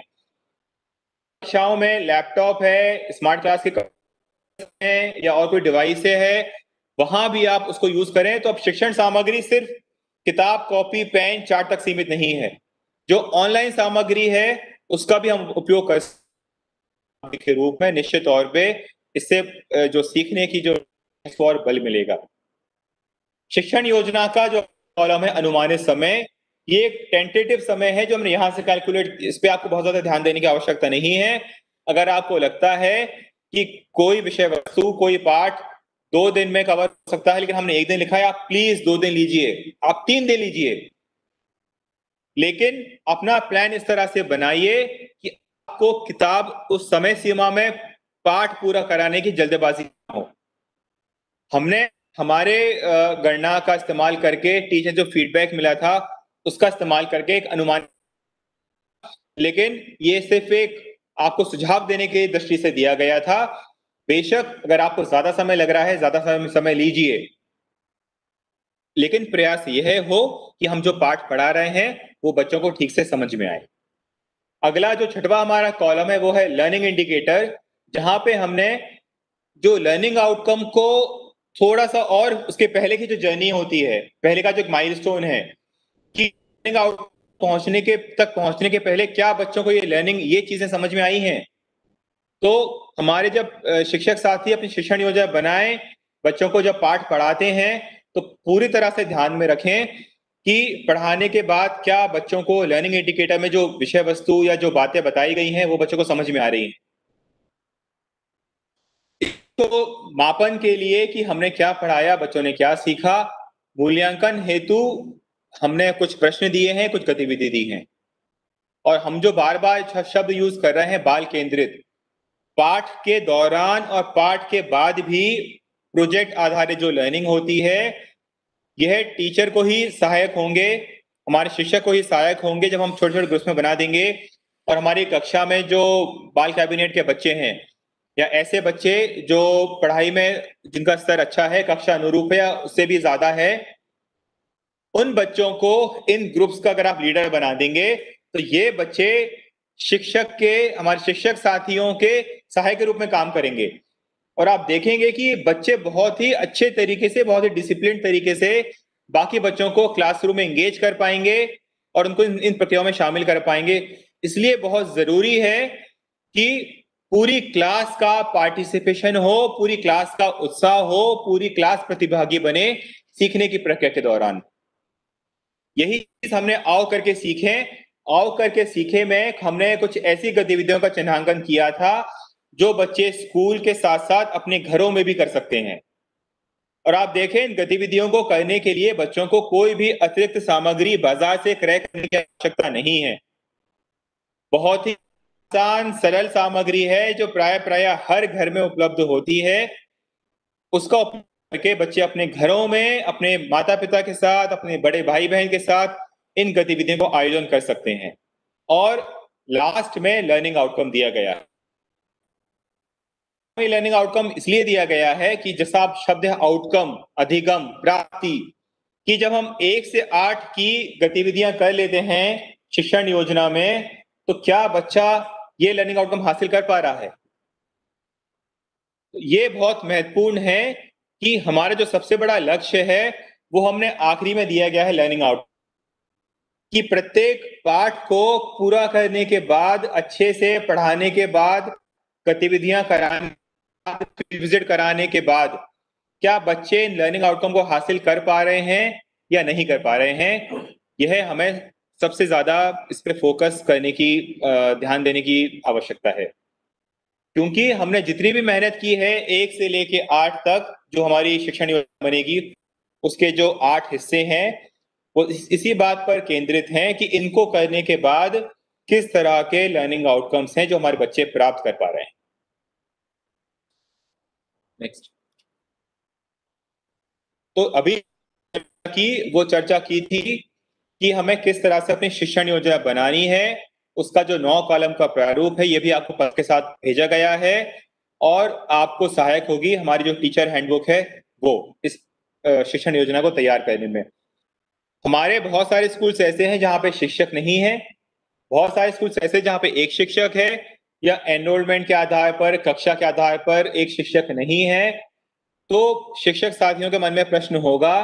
Speaker 1: कक्षाओं में लैपटॉप है, स्मार्ट क्लास के हैं या और कोई डिवाइस है, वहां भी आप उसको यूज करें। तो अब शिक्षण सामग्री सिर्फ किताब, कॉपी, पेन, चार्ट तक सीमित नहीं है। जो ऑनलाइन सामग्री है उसका भी हम उपयोग कर के रूप में निश्चित तौर पे इससे जो सीखने की जो और बल मिलेगा। शिक्षण योजना का जो कॉलम है अनुमानित समय, ये एक टेंटेटिव समय है जो हमने यहां से कैलकुलेट, इस पे आपको बहुत ज्यादा ध्यान देने की आवश्यकता नहीं है। अगर आपको लगता है कि कोई विषय वस्तु, कोई पाठ 2 दिन में कवर हो सकता है लेकिन हमने एक दिन लिखा है, आप प्लीज 2 दिन लीजिए, आप 3 दिन लीजिए, लेकिन अपना प्लान इस तरह से बनाइए कि आपको किताब उस समय सीमा में पाठ पूरा कराने की जल्दबाजी ना हो। हमने हमारे गणना का इस्तेमाल करके, टीचर जो फीडबैक मिला था उसका इस्तेमाल करके एक अनुमान, लेकिन ये सिर्फ एक आपको सुझाव देने की दृष्टि से दिया गया था। बेशक अगर आपको ज्यादा समय लग रहा है, ज्यादा समय लीजिए, लेकिन प्रयास यह हो कि हम जो पाठ पढ़ा रहे हैं वो बच्चों को ठीक से समझ में आए। अगला जो छठवां हमारा कॉलम है वो है लर्निंग इंडिकेटर, जहां पे हमने जो लर्निंग आउटकम को थोड़ा सा और उसके पहले की जो जर्नी होती है, पहले का जो एक माइलस्टोन है कि लर्निंग आउट पहुंचने के पहले क्या बच्चों को ये लर्निंग, ये चीजें समझ में आई हैं। तो हमारे जब शिक्षक साथी अपनी शिक्षण योजना बनाएं, बच्चों को जब पाठ पढ़ाते हैं तो पूरी तरह से ध्यान में रखें कि पढ़ाने के बाद क्या बच्चों को लर्निंग इंडिकेटर में जो विषय वस्तु या जो बातें बताई गई हैं वो बच्चों को समझ में आ रही हैं। तो मापन के लिए कि हमने क्या पढ़ाया, बच्चों ने क्या सीखा, मूल्यांकन हेतु हमने कुछ प्रश्न दिए हैं, कुछ गतिविधि दी हैं। और हम जो बार-बार शब्द यूज कर रहे हैं बाल केंद्रित, पाठ के दौरान और पाठ के बाद भी प्रोजेक्ट आधारित जो लर्निंग होती है, यह टीचर को ही सहायक होंगे, हमारे शिक्षक को ही सहायक होंगे जब हम छोटे-छोटे ग्रुप्स में बना देंगे और हमारी कक्षा में जो बाल कैबिनेट के बच्चे हैं या ऐसे बच्चे जो पढ़ाई में जिनका स्तर अच्छा है, कक्षा अनुरूप है या उससे भी ज्यादा है, उन बच्चों को इन ग्रुप्स का अगर आप लीडर बना देंगे तो ये बच्चे शिक्षक के, हमारे शिक्षक साथियों के सहायक के रूप में काम करेंगे और आप देखेंगे कि बच्चे बहुत ही अच्छे तरीके से, बहुत ही डिसिप्लिन तरीके से बाकी बच्चों को क्लासरूम में एंगेज कर पाएंगे और उनको इन प्रक्रियाओं में शामिल कर पाएंगे। इसलिए बहुत जरूरी है कि पूरी क्लास का पार्टिसिपेशन हो, पूरी क्लास का उत्साह हो, पूरी क्लास प्रतिभागी बने सीखने की प्रक्रिया के दौरान। यही चीज हमने आओ करके सीखे, आओ करके सीखे में हमने कुछ ऐसी गतिविधियों का चिन्हांकन किया था जो बच्चे स्कूल के साथ साथ अपने घरों में भी कर सकते हैं। और आप देखें, इन गतिविधियों को करने के लिए बच्चों को कोई भी अतिरिक्त सामग्री बाजार से क्रय करने की आवश्यकता नहीं है। बहुत ही आसान सरल सामग्री है जो प्राय हर घर में उपलब्ध होती है। उसका उपयोग करके बच्चे अपने घरों में अपने माता पिता के साथ, अपने बड़े भाई बहन के साथ इन गतिविधियों को आयोजन कर सकते हैं। और लास्ट में लर्निंग आउटकम दिया गया है। लर्निंग आउटकम इसलिए दिया गया है कि जैसा आप शब्द है आउटकम, अधिगम, प्राप्ति, कि जब हम 1 से 8 की गतिविधियां कर लेते हैं शिक्षण योजना में, तो क्या बच्चा ये लर्निंग आउटकम हासिल कर पा रहा है? तो ये बहुत महत्वपूर्ण है कि हमारा जो सबसे बड़ा लक्ष्य है वो हमने आखिरी में दिया गया है लर्निंग आउट, कि प्रत्येक पाठ को पूरा करने के बाद, अच्छे से पढ़ाने के बाद, गतिविधियां कराने, विजिट कराने के बाद क्या बच्चे लर्निंग आउटकम को हासिल कर पा रहे हैं या नहीं कर पा रहे हैं, यह हमें सबसे ज्यादा इस पे फोकस करने की, ध्यान देने की आवश्यकता है। क्योंकि हमने जितनी भी मेहनत की है 1 से लेके 8 तक जो हमारी शिक्षण योजना बनेगी, उसके जो 8 हिस्से हैं वो इसी बात पर केंद्रित हैं कि इनको करने के बाद किस तरह के लर्निंग आउटकम्स हैं जो हमारे बच्चे प्राप्त कर पा रहे हैं। नेक्स्ट। तो अभी वो चर्चा की थी कि हमें किस तरह से अपनी शिक्षण योजना बनानी है। उसका जो 9 कॉलम का प्रारूप है ये भी आपको पत्र के साथ भेजा गया है और आपको सहायक होगी हमारी जो टीचर हैंडबुक है वो इस शिक्षण योजना को तैयार करने में। हमारे बहुत सारे स्कूल्स ऐसे हैं जहाँ पे शिक्षक नहीं है, बहुत सारे स्कूल्स ऐसे जहाँ पे एक शिक्षक है या एनरोलमेंट के आधार पर, कक्षा के आधार पर एक शिक्षक नहीं है। तो शिक्षक साथियों के मन में प्रश्न होगा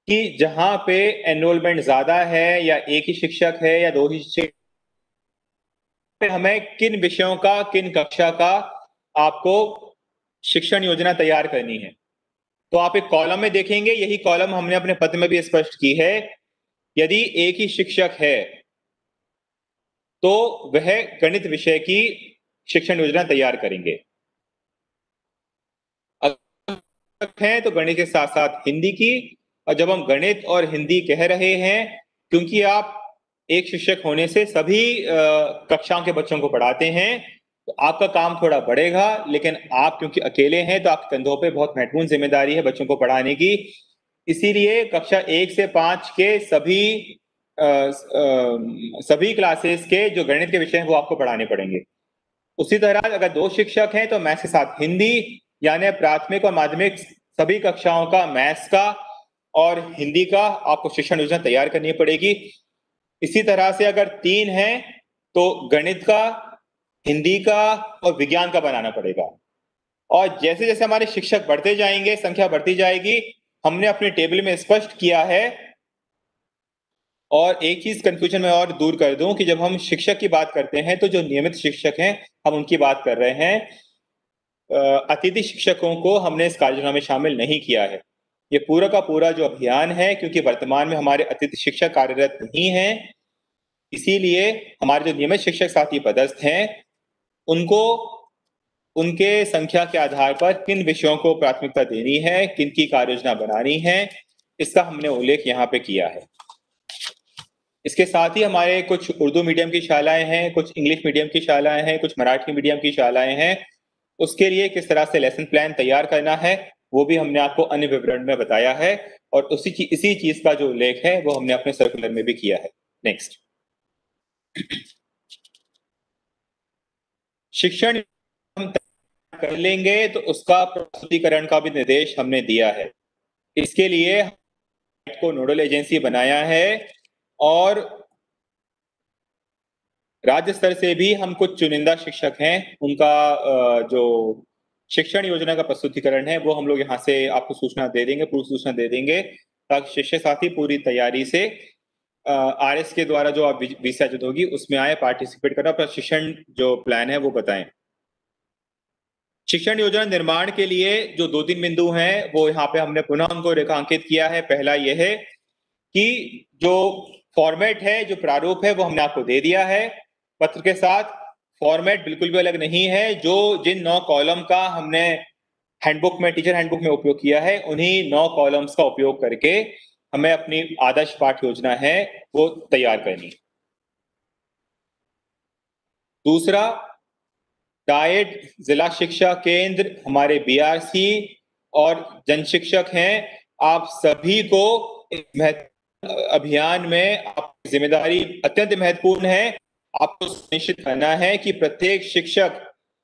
Speaker 1: कि जहां पे एनरोलमेंट ज्यादा है या एक ही शिक्षक है या 2 ही शिक्षक, हमें किन विषयों का, किन कक्षा का आपको शिक्षण योजना तैयार करनी है। तो आप एक कॉलम में देखेंगे, यही कॉलम हमने अपने पत्र में भी स्पष्ट की है। यदि एक ही शिक्षक है तो वह गणित विषय की शिक्षण योजना तैयार करेंगे। है तो गणित के साथ साथ हिंदी की। और जब हम गणित और हिंदी कह रहे हैं, क्योंकि आप एक शिक्षक होने से सभी कक्षाओं के बच्चों को पढ़ाते हैं, तो आपका काम थोड़ा बढ़ेगा, लेकिन आप क्योंकि अकेले हैं तो आपके कंधों पे बहुत महत्वपूर्ण जिम्मेदारी है बच्चों को पढ़ाने की। इसीलिए कक्षा 1 से 5 के सभी क्लासेस के जो गणित के विषय हैं वो आपको पढ़ाने पड़ेंगे। उसी तरह अगर 2 शिक्षक हैं तो मैथ्स के साथ हिंदी, यानी प्राथमिक और माध्यमिक सभी कक्षाओं का मैथ्स का और हिंदी का आपको शिक्षण योजना तैयार करनी पड़ेगी। इसी तरह से अगर 3 हैं तो गणित का, हिंदी का और विज्ञान का बनाना पड़ेगा। और जैसे जैसे हमारे शिक्षक बढ़ते जाएंगे, संख्या बढ़ती जाएगी, हमने अपने टेबल में स्पष्ट किया है। और एक चीज कंफ्यूजन में और दूर कर दूं कि जब हम शिक्षक की बात करते हैं तो जो नियमित शिक्षक हैं हम उनकी बात कर रहे हैं। अतिथि शिक्षकों को हमने इस कार्ययोजना में शामिल नहीं किया है। ये पूरा का पूरा जो अभियान है, क्योंकि वर्तमान में हमारे अतिथि शिक्षक कार्यरत नहीं हैं, इसीलिए हमारे जो नियमित शिक्षक साथी पदस्थ हैं उनको उनके संख्या के आधार पर किन विषयों को प्राथमिकता देनी है, किन की कार्य योजना बनानी है, इसका हमने उल्लेख यहाँ पे किया है। इसके साथ ही हमारे कुछ उर्दू मीडियम की शालाएं हैं, कुछ इंग्लिश मीडियम की शालाएं हैं, कुछ मराठी मीडियम की शालाएं हैं। उसके लिए किस तरह से लेसन प्लान तैयार करना है वो भी हमने आपको अन्य विवरण में बताया है और इसी चीज का जो उल्लेख है वो हमने अपने सर्कुलर में भी किया है। नेक्स्ट, शिक्षण हम कर लेंगे तो उसका प्रस्तुतिकरण का भी निर्देश हमने दिया है। इसके लिए को नोडल एजेंसी बनाया है और राज्य स्तर से भी हम कुछ चुनिंदा शिक्षक हैं, उनका जो शिक्षण योजना का प्रस्तुतिकरण है वो हम लोग यहाँ से आपको सूचना दे देंगे, पूर्व सूचना दे देंगे, ताकि शिक्षक साथी पूरी तैयारी से आरएस के द्वारा जो आप वीसी आयोजित होगी उसमें आए, पार्टिसिपेट करना, प्रशिक्षण जो प्लान है वो बताएं। शिक्षण योजना निर्माण के लिए जो 2-3 बिंदु हैं वो यहाँ पे हमने पुनः उनको रेखांकित किया है। पहला यह है कि जो फॉर्मेट है, जो प्रारूप है वो हमने आपको दे दिया है पत्र के साथ। फॉर्मेट बिल्कुल भी अलग नहीं है। जो जिन 9 कॉलम का हमने हैंडबुक में, टीचर हैंडबुक में उपयोग किया है, उन्हीं 9 कॉलम्स का उपयोग करके हमें अपनी आदर्श पाठ योजना है वो तैयार करनी। दूसरा, डाइट, जिला शिक्षा केंद्र, हमारे बीआरसी और जन शिक्षक हैं, आप सभी को अभियान में आपकी जिम्मेदारी अत्यंत महत्वपूर्ण है। आपको सुनिश्चित करना है कि प्रत्येक शिक्षक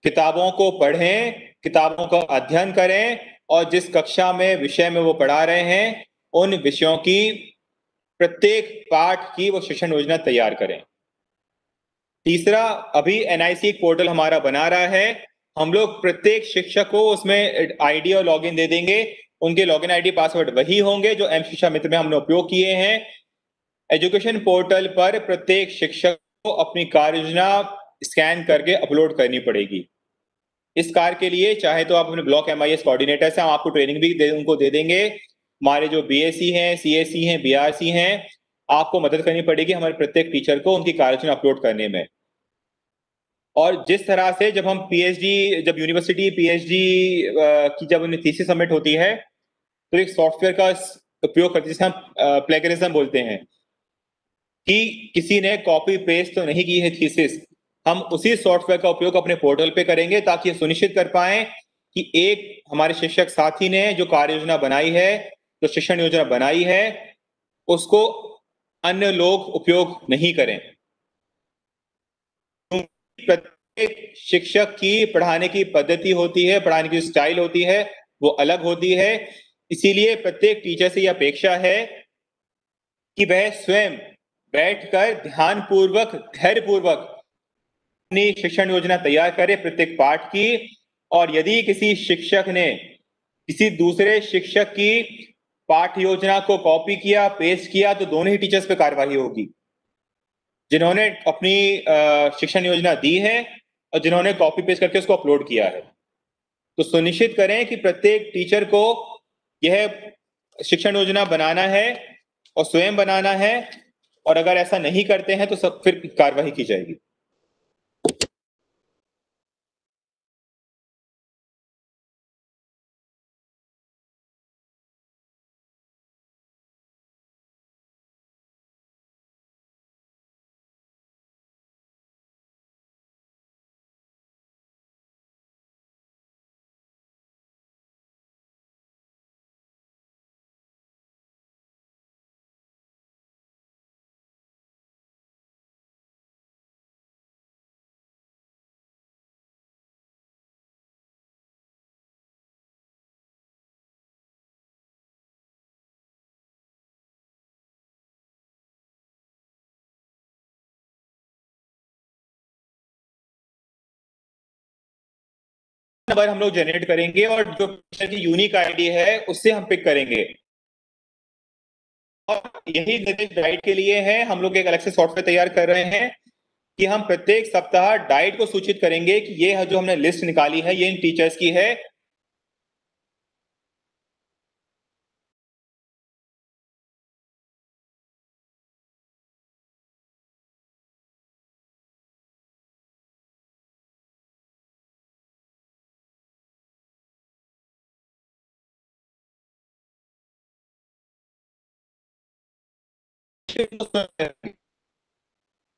Speaker 1: किताबों को पढ़ें, किताबों का अध्ययन करें और जिस कक्षा में विषय में वो पढ़ा रहे हैं उन विषयों की प्रत्येक पाठ की वो शिक्षण योजना तैयार करें। तीसरा, अभी एनआईसी पोर्टल हमारा बना रहा है। हम लोग प्रत्येक शिक्षक को उसमें आईडी और लॉगिन दे देंगे। उनके लॉगिन आईडी पासवर्ड वही होंगे जो एम शिक्षा मित्र में हमने उपयोग किए हैं। एजुकेशन पोर्टल पर प्रत्येक शिक्षक को अपनी कार्य योजना स्कैन करके अपलोड करनी पड़ेगी। इस कार्य के लिए चाहे तो आप अपने ब्लॉक एमआईएस कोऑर्डिनेटर से हम आपको ट्रेनिंग भी उनको दे देंगे। हमारे जो बीएससी हैं, सीएससी हैं, बीआरसी हैं, आपको मदद करनी पड़ेगी हमारे प्रत्येक टीचर को उनकी कार्य योजना अपलोड करने में। और जिस तरह से जब हम पीएचडी, जब यूनिवर्सिटी पीएचडी की जब उन्हें थीसिस सबमिट होती है तो एक सॉफ्टवेयर का उपयोग करते हैं जिसे हम प्लेगरिज्म बोलते हैं, कि किसी ने कॉपी पेस्ट तो नहीं की है थीसिस। हम उसी सॉफ्टवेयर का उपयोग अपने पोर्टल पे करेंगे ताकि ये सुनिश्चित कर पाए कि एक हमारे शिक्षक साथी ने जो कार्य योजना बनाई है, जो शिक्षण योजना बनाई है, उसको अन्य लोग उपयोग नहीं करें। प्रत्येक शिक्षक की पढ़ाने की पद्धति होती है, पढ़ाने की स्टाइल होती है, वो अलग होती है। इसीलिए प्रत्येक टीचर से यह अपेक्षा है कि वह स्वयं बैठकर ध्यानपूर्वक, धैर्यपूर्वक अपनी शिक्षण योजना तैयार करे प्रत्येक पाठ की। और यदि किसी शिक्षक ने किसी दूसरे शिक्षक की पाठ योजना को कॉपी किया, पेस्ट किया, तो दोनों ही टीचर्स पे कार्रवाई होगी, जिन्होंने अपनी शिक्षण योजना दी है और जिन्होंने कॉपी पेस्ट करके उसको अपलोड किया है। तो सुनिश्चित करें कि प्रत्येक टीचर को यह शिक्षण योजना बनाना है और स्वयं बनाना है, और अगर ऐसा नहीं करते हैं तो सब फिर कार्रवाई की जाएगी। नंबर हम लोग जनरेट करेंगे और जो टीचर की यूनिक आईडी है उससे हम पिक करेंगे। और यही निर्देश डाइट के लिए है। हम लोग एक अलग से सॉफ्टवेयर तैयार कर रहे हैं कि हम प्रत्येक सप्ताह डाइट को सूचित करेंगे कि ये जो हमने लिस्ट निकाली है ये इन टीचर्स की है।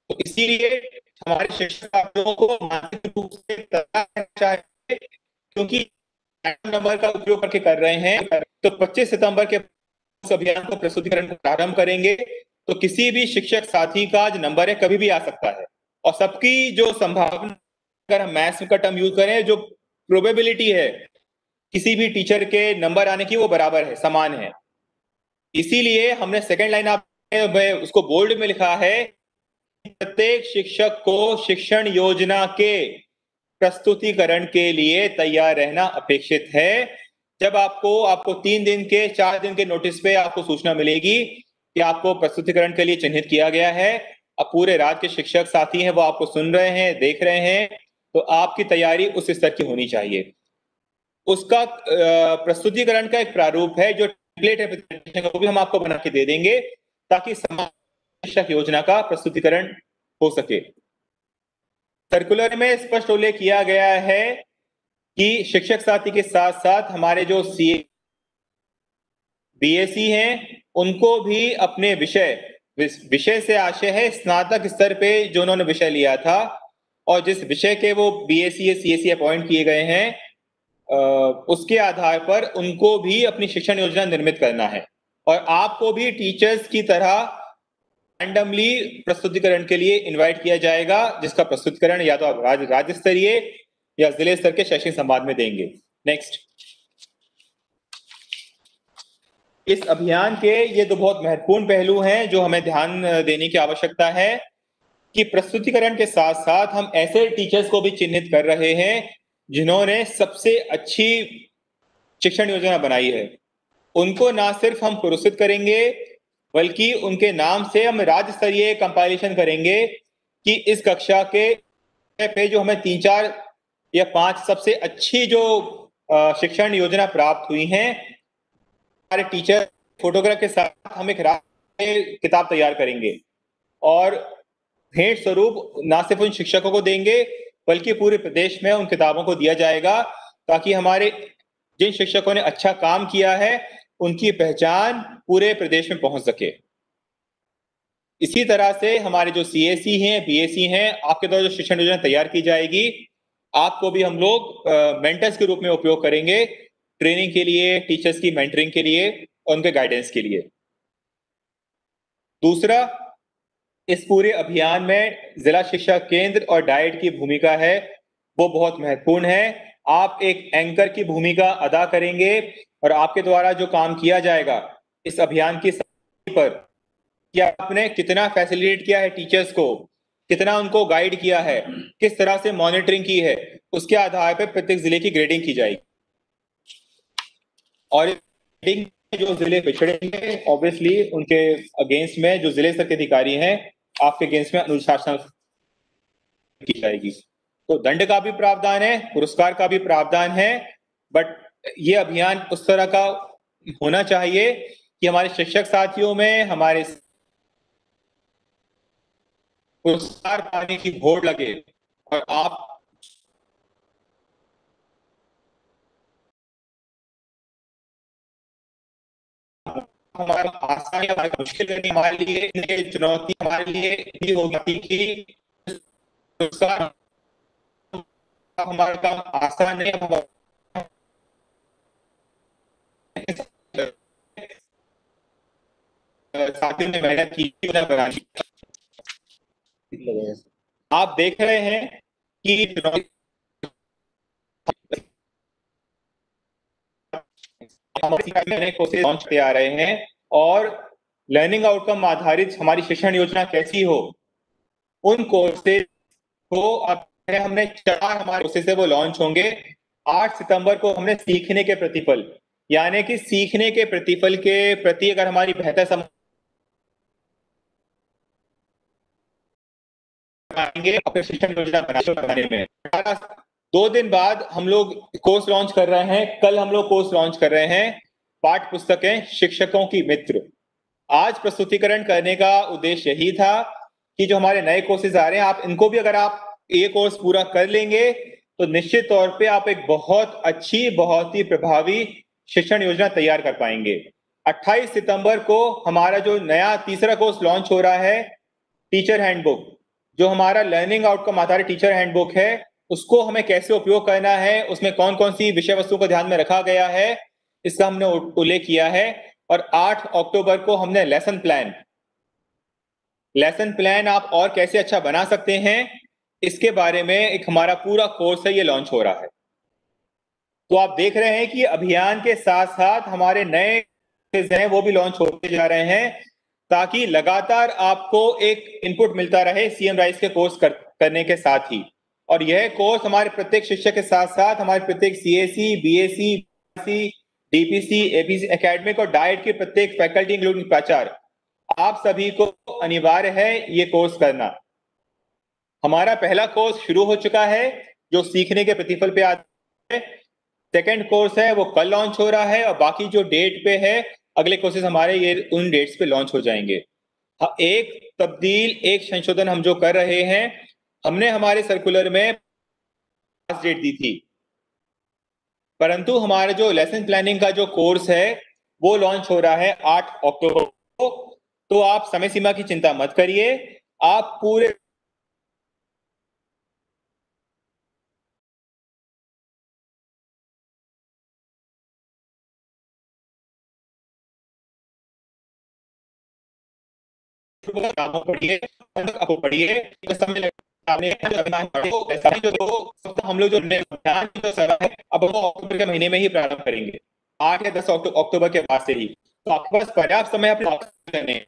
Speaker 1: तो इसीलिए हमारे शिक्षक आप लोगों को मानसिक रूप से तैयार रहना चाहिए, क्योंकि नंबर का उपयोग करके कर रहे हैं। तो 25 सितंबर के इस अभियान को प्रस्तुतिकरण प्रारंभ करेंगे, तो किसी भी शिक्षक साथी का जो नंबर है कभी भी आ सकता है, और सबकी जो संभावना, अगर हम मैथ्स का टर्म यूज करें, जो प्रोबेबिलिटी है किसी भी टीचर के नंबर आने की, वो बराबर है, समान है। इसीलिए हमने सेकंड लाइन आप उसको बोल्ड में लिखा है, प्रत्येक शिक्षक को शिक्षण योजना के प्रस्तुतिकरण के लिए तैयार रहना अपेक्षित है। जब आपको 3 दिन के 4 दिन के नोटिस पे आपको सूचना मिलेगी कि आपको प्रस्तुतिकरण के लिए चिन्हित किया गया है, अब पूरे राज्य के शिक्षक साथी हैं, वो आपको सुन रहे हैं, देख रहे हैं, तो आपकी तैयारी उस स्तर की होनी चाहिए। उसका प्रस्तुतिकरण का एक प्रारूप है, जो टेम्पलेट है प्रेजेंटेशन का, वो भी हम आपको बना के दे देंगे, ताकि समान शिक्षक योजना का प्रस्तुतिकरण हो सके। सर्कुलर में स्पष्ट उल्लेख किया गया है कि शिक्षक साथी के साथ साथ हमारे जो बीएससी हैं, उनको भी अपने विषय से आशय है स्नातक स्तर पे जो उन्होंने विषय लिया था, और जिस विषय के वो बीएससी या सीएससी अपॉइंट किए गए हैं, उसके आधार पर उनको भी अपनी शिक्षण योजना निर्मित करना है। और आपको भी टीचर्स की तरह रैंडमली प्रस्तुतिकरण के लिए इनवाइट किया जाएगा, जिसका प्रस्तुतिकरण या तो आप राज्य स्तरीय या जिले स्तर के शैक्षणिक संवाद में देंगे। नेक्स्ट, इस अभियान के ये दो बहुत महत्वपूर्ण पहलू हैं जो हमें ध्यान देने की आवश्यकता है, कि प्रस्तुतिकरण के साथ साथ हम ऐसे टीचर्स को भी चिन्हित कर रहे हैं जिन्होंने सबसे अच्छी शिक्षण योजना बनाई है। उनको ना सिर्फ हम पुरस्कृत करेंगे, बल्कि उनके नाम से हम राज्य स्तरीय कंपाइलेशन करेंगे कि इस कक्षा के पे जो हमें 3, 4 या 5 सबसे अच्छी जो शिक्षण योजना प्राप्त हुई हैं, हमारे टीचर फोटोग्राफ के साथ हम एक किताब तैयार करेंगे, और भेंट स्वरूप ना सिर्फ उन शिक्षकों को देंगे, बल्कि पूरे प्रदेश में उन किताबों को दिया जाएगा, ताकि हमारे जिन शिक्षकों ने अच्छा काम किया है उनकी पहचान पूरे प्रदेश में पहुंच सके। इसी तरह से हमारे जो सीएससी हैं, बीएससी हैं, आपके द्वारा जो शिक्षण योजना तैयार की जाएगी, आपको भी हम लोग मेंटर्स के रूप में उपयोग करेंगे, ट्रेनिंग के लिए, टीचर्स की मेंटरिंग के लिए और उनके गाइडेंस के लिए। दूसरा, इस पूरे अभियान में जिला शिक्षा केंद्र और डाइट की भूमिका है, वो बहुत महत्वपूर्ण है। आप एक एंकर की भूमिका अदा करेंगे, और आपके द्वारा जो काम किया जाएगा इस अभियान की पर, कि आपने कितना फैसिलिटेट किया है टीचर्स को, कितना उनको गाइड किया है, किस तरह से मॉनिटरिंग की है, उसके आधार पर प्रत्येक जिले की ग्रेडिंग की जाएगी। और ग्रेडिंग जो जिले पिछड़े हैं, ऑब्वियसली उनके अगेंस्ट में जो जिले स्तर के अधिकारी हैं, आपके अगेंस्ट में अनुशासन की जाएगी। तो दंड का भी प्रावधान है, पुरस्कार का भी प्रावधान है, बट ये अभियान उस तरह का होना चाहिए कि हमारे शिक्षक साथियों में हमारे पुरस्कार पाने की होड़ लगे, और आप हमारा आसान या मुश्किल करनी हमारे लिए चुनौती हमारे लिए ये हो जाती कि पुरस्कार हमारा काम आसान है, साथियों ने मेहनत की उन्हें बनानी। आप देख रहे हैं कि कोर्सेज लॉन्च किए आ रहे हैं, और लर्निंग आउटकम आधारित हमारी शिक्षण योजना कैसी हो, उन कोर्सेज को अब हमने 4 हमारे कोर्सेज है वो लॉन्च होंगे। 8 सितंबर को हमने सीखने के प्रतिफल, यानी कि सीखने के प्रतिफल के प्रति अगर हमारी बेहतर समझ अपने शिक्षण योजना बनाने में। 2 दिन बाद हम लोग कोर्स लॉन्च कर रहे हैं, कल हम लोग कोर्स लॉन्च कर रहे हैं, पाठ पुस्तकें शिक्षकों की मित्र। आज प्रस्तुतिकरण करने का उद्देश्य यही था कि जो हमारे नए कोर्सेज आ रहे हैं, आप इनको भी अगर आप ये कोर्स पूरा कर लेंगे, तो निश्चित तौर पे आप एक बहुत अच्छी, बहुत ही प्रभावी शिक्षण योजना तैयार कर पाएंगे। 28 सितंबर को हमारा जो नया तीसरा कोर्स लॉन्च हो रहा है, टीचर हैंडबुक, जो हमारा लर्निंग आउटकम आधारित टीचर हैंडबुक है, उसको हमें कैसे उपयोग करना है, उसमें कौन कौन सी विषय वस्तु को ध्यान में रखा गया है, इसका हमने उल्लेख किया है। और 8 अक्टूबर को हमने लेसन प्लान आप और कैसे अच्छा बना सकते हैं, इसके बारे में एक हमारा पूरा कोर्स है, ये लॉन्च हो रहा है। तो आप देख रहे हैं कि अभियान के साथ साथ हमारे नए हैं वो भी लॉन्च होते जा रहे हैं, ताकि लगातार आपको एक इनपुट मिलता रहे सीएम राइज के कोर्स करने के साथ ही। और यह कोर्स हमारे प्रत्येक शिक्षक के साथ साथ हमारे प्रत्येक CSC, BSc, DPC, APC, academic और डाइट के प्रत्येक फैकल्टी इंक्लूडिंग प्राचार्य, आप सभी को अनिवार्य है ये कोर्स करना। हमारा पहला कोर्स शुरू हो चुका है जो सीखने के प्रतिफल पे आता है। सेकेंड कोर्स है वो कल लॉन्च हो रहा है और बाकी जो डेट पे है अगले कोर्सेज हमारे ये उन डेट्स पे लॉन्च हो जाएंगे। एक तब्दील, एक संशोधन हम जो कर रहे हैं, हमने हमारे सर्कुलर में लास्ट डेट दी थी, परंतु हमारा जो लेसन प्लानिंग का जो कोर्स है वो लॉन्च हो रहा है 8 अक्टूबर को। तो आप समय सीमा की चिंता मत करिए, आप पूरे कामों पढ़िए, आपको पढ़िए, समय लगता हम लोग जो अब वो अक्टूबर के महीने में ही प्रारंभ करेंगे, 8 या 10 अक्टूबर के बाद से ही। तो आपके पास पर्याप्त समय अपने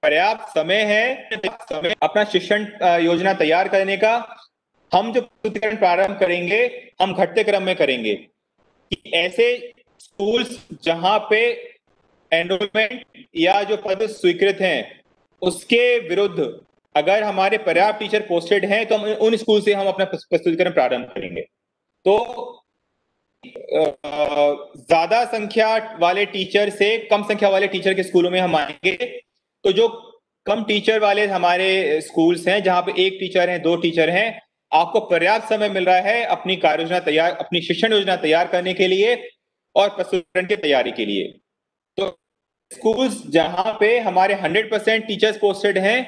Speaker 1: पर्याप्त समय है अपना शिक्षण योजना तैयार करने का। हम जो प्रस्तुतिकरण प्रारंभ करेंगे हम घटते क्रम में करेंगे कि ऐसे स्कूल्स जहां पे एनरोलमेंट या जो पद स्वीकृत हैं उसके विरुद्ध अगर हमारे पर्याप्त टीचर पोस्टेड हैं तो हम उन स्कूल से हम अपना प्रस्तुतिकरण प्रारंभ करेंगे। तो ज्यादा संख्या वाले टीचर से कम संख्या वाले टीचर के स्कूलों में हम आएंगे। तो जो कम टीचर वाले हमारे स्कूल्स हैं जहां पे एक टीचर हैं, दो टीचर हैं, आपको पर्याप्त समय मिल रहा है अपनी कार्य योजना तैयार, अपनी शिक्षण योजना तैयार करने के लिए और प्रस्तुतिकरण की तैयारी के लिए। तो स्कूल्स जहां पे हमारे 100% टीचर्स पोस्टेड हैं,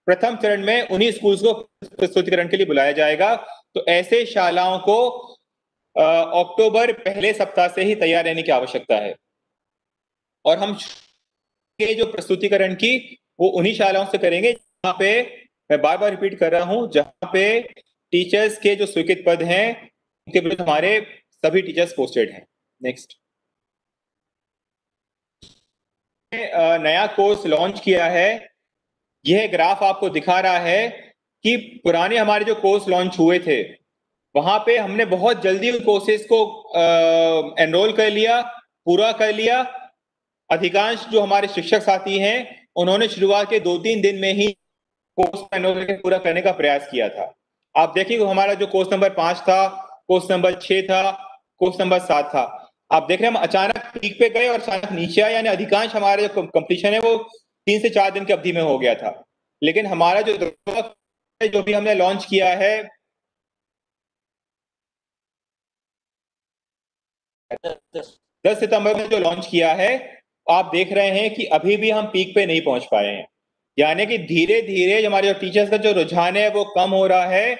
Speaker 1: प्रथम चरण में उन्हीं स्कूल्स को प्रस्तुतिकरण के लिए बुलाया जाएगा। तो ऐसे शालाओं को अक्टूबर पहले सप्ताह से ही तैयार रहने की आवश्यकता है। और हम के जो प्रस्तुतिकरण की वो उन्हीं शालाओं से करेंगे जहां पे, मैं बार बार रिपीट कर रहा हूं, जहां पे टीचर्स के जो स्वीकृत पद हैं उनके विरुद्ध हमारे सभी टीचर्स पोस्टेड हैं। नेक्स्ट, नया कोर्स लॉन्च किया है। यह ग्राफ आपको दिखा रहा है कि पुराने हमारे जो कोर्स लॉन्च हुए थे वहां पे हमने बहुत जल्दी उन कोर्सेज को एनरोल कर लिया, पूरा कर लिया। अधिकांश जो हमारे शिक्षक साथी हैं उन्होंने शुरुआत के 2-3 दिन में ही कोर्स एनरोल करके पूरा करने का प्रयास किया था। आप देखिए हमारा जो कोर्स नंबर 5 था, कोर्स नंबर 6 था, कोर्स नंबर 7 था, आप देख रहे हैं हम अचानक पीक पे गए और अचानक नीचे आए, यानी अधिकांश हमारे जो कंप्लीशन है वो 3 से 4 दिन की अवधि में हो गया था। लेकिन हमारा जो भी हमने लॉन्च किया है 10 सितंबर में जो लॉन्च किया है, आप देख रहे हैं कि अभी भी हम पीक पे नहीं पहुंच पाए हैं, यानी कि धीरे धीरे हमारे जो टीचर्स का जो रुझान है वो कम हो रहा है।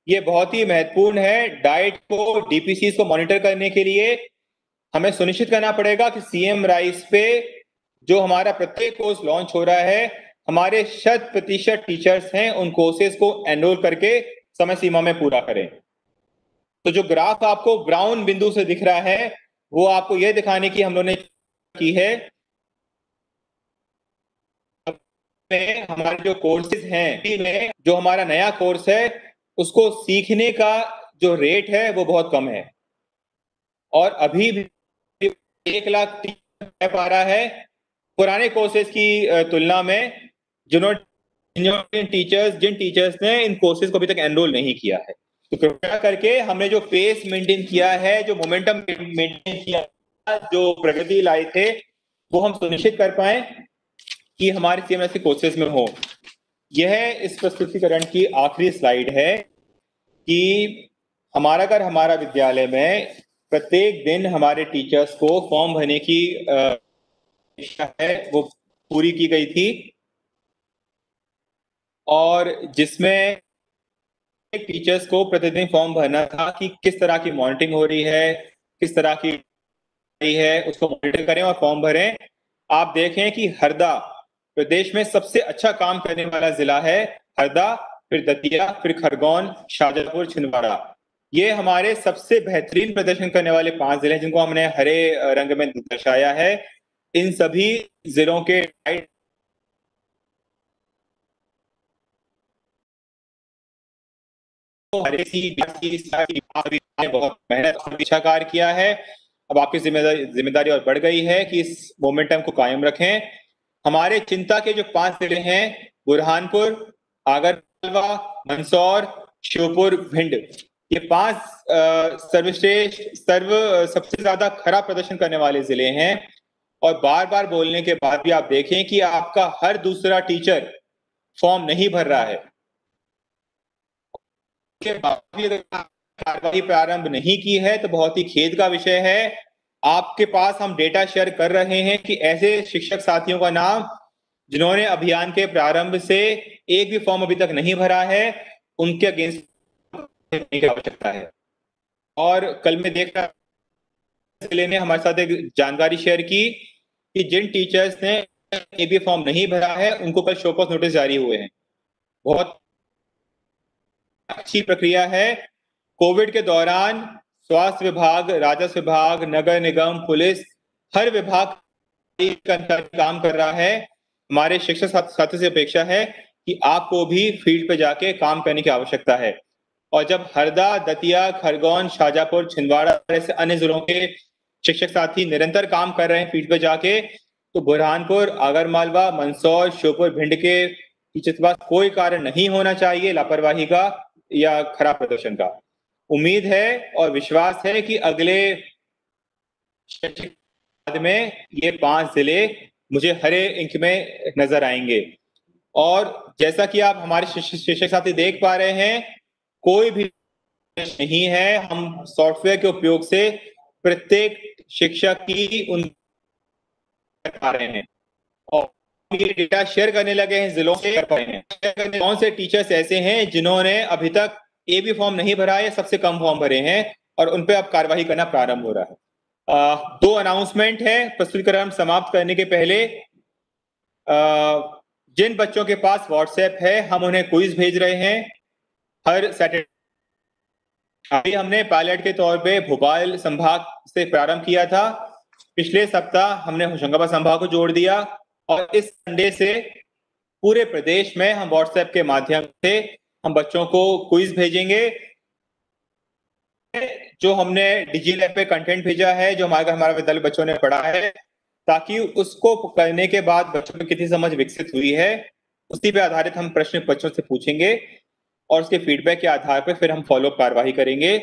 Speaker 1: ये बहुत ही महत्वपूर्ण है। डाइट को, डीपीसी को मॉनिटर करने के लिए हमें सुनिश्चित करना पड़ेगा कि सीएम राइज पे जो हमारा प्रत्येक कोर्स लॉन्च हो रहा है, हमारे 100% टीचर्स हैं उन कोर्सेज को एनरोल करके समय सीमा में पूरा करें। तो जो ग्राफ आपको ब्राउन बिंदु से दिख रहा है वो आपको यह दिखाने की हम लोगों ने की है हमारे जो कोर्सेज हैं, जो हमारा नया कोर्स है उसको सीखने का जो रेट है वो बहुत कम है और अभी भी 1 लाख पा रहा है पुराने कोर्सेज की तुलना में, जिन टीचर्स ने इन कोर्सेज को अभी तक एनरोल नहीं किया है। तो कृपया करके हमने जो पेस मेंटेन किया है, जो मोमेंटम मेंटेन किया, जो प्रगति लाए थे, वो हम सुनिश्चित कर पाए कि हमारे सीएमएस कोर्सेज में हो। यह इस प्रस्तुतिकरण की आखिरी स्लाइड है कि हमारा विद्यालय में प्रत्येक दिन हमारे टीचर्स को फॉर्म भरने की है वो पूरी की गई थी और जिसमें टीचर्स को प्रतिदिन फॉर्म भरना था कि किस तरह की मॉनिटरिंग हो रही है, किस तरह की है, उसको मॉनिटर करें और फॉर्म भरें। आप देखें कि हरदा प्रदेश में सबसे अच्छा काम करने वाला जिला है। हरदा, फिर दतिया, फिर खरगोन, शाजापुर, छिंदवाड़ा। ये हमारे सबसे बेहतरीन प्रदर्शन करने वाले 5 जिले हैं जिनको हमने हरे रंग में दर्शाया है। इन सभी जिलों के बहुत मेहनत और अच्छा कार्य किया है। अब आपकी जिम्मेदारी और बढ़ गई है कि इस मोमेंटम को कायम रखें। हमारे चिंता के जो 5 जिले हैं, बुरहानपुर, आगरमालवा, मंदसौर, श्योपुर, भिंड, ये 5 सर्वश्रेष्ठ सबसे ज्यादा खराब प्रदर्शन करने वाले जिले हैं। और बार बार बोलने के बाद भी आप देखें कि आपका हर दूसरा टीचर फॉर्म नहीं भर रहा है। के बाद भी अगर कार्रवाई प्रारंभ नहीं की है तो बहुत ही खेद का विषय है। आपके पास हम डेटा शेयर कर रहे हैं कि ऐसे शिक्षक साथियों का नाम जिन्होंने अभियान के प्रारंभ से एक भी फॉर्म अभी तक नहीं भरा है, उनके अगेंस्ट की आवश्यकता है। और कल मैं देख रहा जिले ने हमारे साथ एक जानकारी शेयर की कि जिन टीचर्स ने एक भी फॉर्म नहीं भरा है उनको कल शो कॉज नोटिस जारी हुए हैं। बहुत अच्छी प्रक्रिया है। कोविड के दौरान स्वास्थ्य विभाग, राजस्व विभाग, नगर निगम, पुलिस, हर विभाग काम कर रहा है। हमारे शिक्षक साथी से अपेक्षा है कि आपको भी फील्ड पे जाके काम करने की आवश्यकता है। और जब हरदा, दतिया, खरगोन, शाजापुर, छिंदवाड़ा ऐसे अन्य जिलों के शिक्षक साथी निरंतर काम कर रहे हैं फील्ड पे जाके, तो बुरहानपुर, आगरमालवा, मंदसौर, श्योपुर, भिंड के टीचर्स के पास कोई कारण नहीं होना चाहिए लापरवाही का या खराब प्रदर्शन का। उम्मीद है और विश्वास है कि अगले शैक्षिक में ये 5 जिले मुझे हरे इंक में नजर आएंगे। और जैसा कि आप हमारे शिक्षक साथी देख पा रहे हैं, कोई भी नहीं है। हम सॉफ्टवेयर के उपयोग से प्रत्येक शिक्षक की उन पा रहे हैं और ये डेटा शेयर करने लगे हैं जिलों से कर पाए हैं। कौन से टीचर्स ऐसे हैं जिन्होंने अभी तक ए भी फॉर्म नहीं भरा है, सबसे कम फॉर्म भरे हैं और उन पे अब कार्रवाई करना प्रारंभ हो रहा है। 2 अनाउंसमेंट है प्रस्तुतिकरण समाप्त करने के पहले। जिन बच्चों के पास व्हाट्सएप है हम उन्हें क्विज भेज रहे हैं हर सैटरडे। अभी हमने पायलट के तौर पे भोपाल संभाग से प्रारंभ किया था। पिछले सप्ताह हमने होशंगाबाद संभाग को जोड़ दिया और इस संडे से पूरे प्रदेश में हम व्हाट्सएप के माध्यम से हम बच्चों को क्विज भेजेंगे। जो हमने डिजिलैब पे कंटेंट भेजा है, जो हमारा विद्यालय बच्चों ने पढ़ा है, ताकि उसको करने के बाद बच्चों में कितनी समझ विकसित हुई है, उसी पे आधारित हम प्रश्न बच्चों से पूछेंगे और उसके फीडबैक के आधार पर फिर हम फॉलो कार्यवाही करेंगे।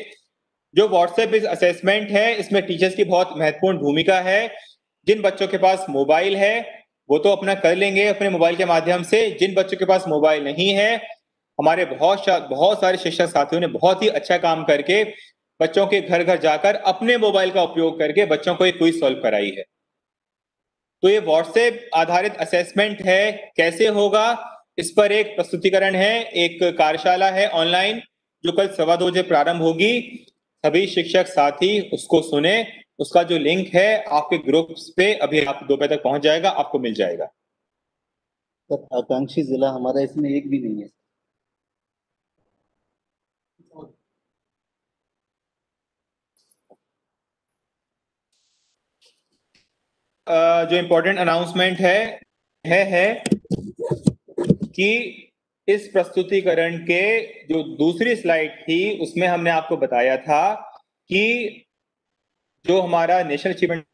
Speaker 1: जो व्हाट्सएप असेसमेंट है, इसमें टीचर्स की बहुत महत्वपूर्ण भूमिका है। जिन बच्चों के पास मोबाइल है वो तो अपना कर लेंगे अपने मोबाइल के माध्यम से। जिन बच्चों के पास मोबाइल नहीं है, हमारे बहुत सारे शिक्षक साथियों ने बहुत ही अच्छा काम करके बच्चों के घर घर जाकर अपने मोबाइल का उपयोग करके बच्चों को एक क्विज सॉल्व कराई है। तो ये व्हाट्सएप आधारित असेसमेंट है। कैसे होगा, इस पर एक प्रस्तुतिकरण है, एक कार्यशाला है ऑनलाइन जो कल 2:15 बजे प्रारंभ होगी। सभी शिक्षक साथी उसको सुने। उसका जो लिंक है आपके ग्रुप्स पे अभी आप दोपहर तक पहुंच जाएगा, आपको मिल जाएगा।
Speaker 2: सर, आकांक्षी जिला हमारा इसमें एक भी नहीं है।
Speaker 1: जो इम्पोर्टेंट अनाउंसमेंट है कि इस प्रस्तुतिकरण के जो दूसरी स्लाइड थी उसमें हमने आपको बताया था कि जो हमारा नेशनल अचीवमेंट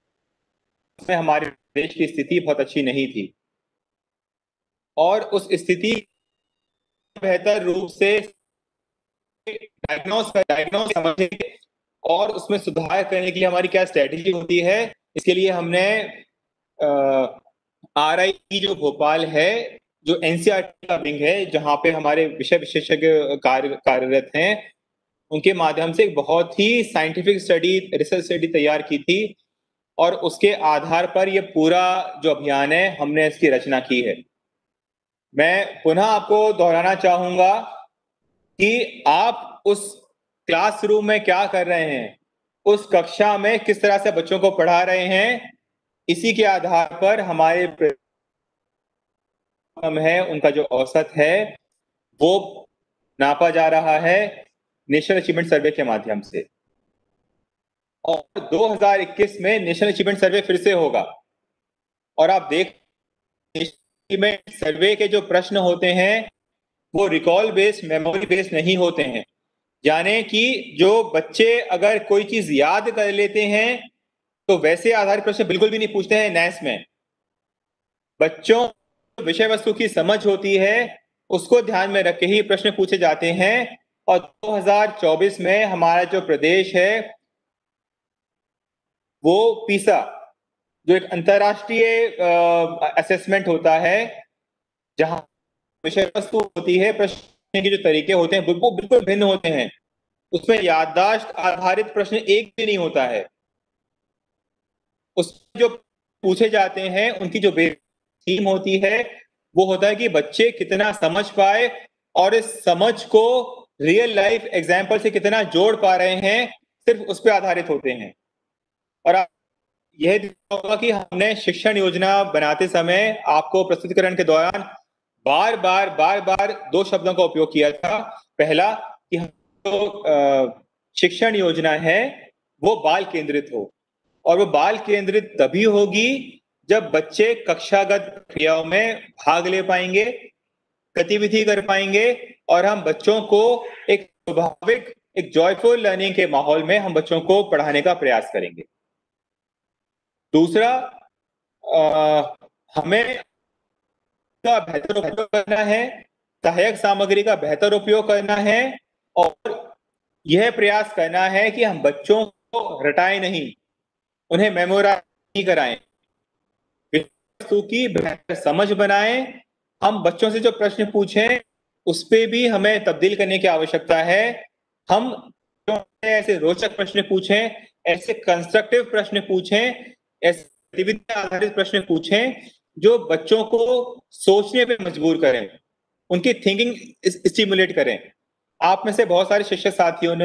Speaker 1: में हमारे देश की स्थिति बहुत अच्छी नहीं थी और उस स्थिति बेहतर रूप से डायग्नोस समझने और उसमें सुधार करने के लिए हमारी क्या स्ट्रेटेजी होती है, इसके लिए हमने RI जो भोपाल है, जो NCERT का विंग है जहां पे हमारे विषय विशेषज्ञ कार्यरत हैं, उनके माध्यम से एक बहुत ही साइंटिफिक स्टडी, रिसर्च स्टडी तैयार की थी और उसके आधार पर ये पूरा जो अभियान है हमने इसकी रचना की है। मैं पुनः आपको दोहराना चाहूंगा कि आप उस क्लासरूम में क्या कर रहे हैं, उस कक्षा में किस तरह से बच्चों को पढ़ा रहे हैं, इसी के आधार पर हमारे है उनका जो औसत है वो नापा जा रहा है नेशनल अचीवमेंट सर्वे के माध्यम से। और 2021 में नेशनल अचीवमेंट सर्वे फिर से होगा और आप देख में सर्वे के जो प्रश्न होते हैं वो रिकॉल बेस्ड, मेमोरी बेस्ड नहीं होते हैं। यानी कि जो बच्चे अगर कोई चीज याद कर लेते हैं तो वैसे आधारित प्रश्न बिल्कुल भी नहीं पूछते हैं नैस में। बच्चों विषय वस्तु की समझ होती है उसको ध्यान में रख के ही प्रश्न पूछे जाते हैं। और 2024 में हमारा जो प्रदेश है वो पीसा, जो एक अंतरराष्ट्रीय असेसमेंट होता है जहां विषय वस्तु होती है, प्रश्न के जो तरीके होते हैं वो बिल्कुल भिन्न होते हैं। उसमें याददाश्त आधारित प्रश्न एक भी नहीं होता है। उसमें जो पूछे जाते हैं उनकी जो थीम होती है वो होता है कि बच्चे कितना समझ पाए और इस समझ को रियल लाइफ एग्जाम्पल से कितना जोड़ पा रहे हैं, सिर्फ उस पर आधारित होते हैं। और आप यह देखा होगा कि हमने शिक्षण योजना बनाते समय आपको प्रस्तुतिकरण के दौरान बार बार दो शब्दों का उपयोग किया था। पहला कि हम जो शिक्षण योजना है वो बाल केंद्रित हो, और वो बाल केंद्रित तभी होगी जब बच्चे कक्षागत क्रियाओं में भाग ले पाएंगे, गतिविधि कर पाएंगे और हम बच्चों को एक स्वाभाविक, एक जॉयफुल लर्निंग के माहौल में हम बच्चों को पढ़ाने का प्रयास करेंगे। दूसरा, हमें का बेहतर उपयोग करना है, सहायक सामग्री का बेहतर उपयोग करना है और यह प्रयास करना है कि हम बच्चों को रटाएं नहीं, उन्हें मेमोराइज नहीं कराएं, वस्तु की बेहतर समझ बनाएं। हम बच्चों से जो प्रश्न पूछें उस पे भी हमें तब्दील करने की आवश्यकता है। हम ऐसे रोचक प्रश्न पूछें, ऐसे कंस्ट्रक्टिव प्रश्न पूछें, ऐसे गतिविधि आधारित प्रश्न पूछें जो बच्चों को सोचने पे मजबूर करें, उनकी थिंकिंग स्टिमुलेट करें। आप में से बहुत सारे शिक्षक साथियों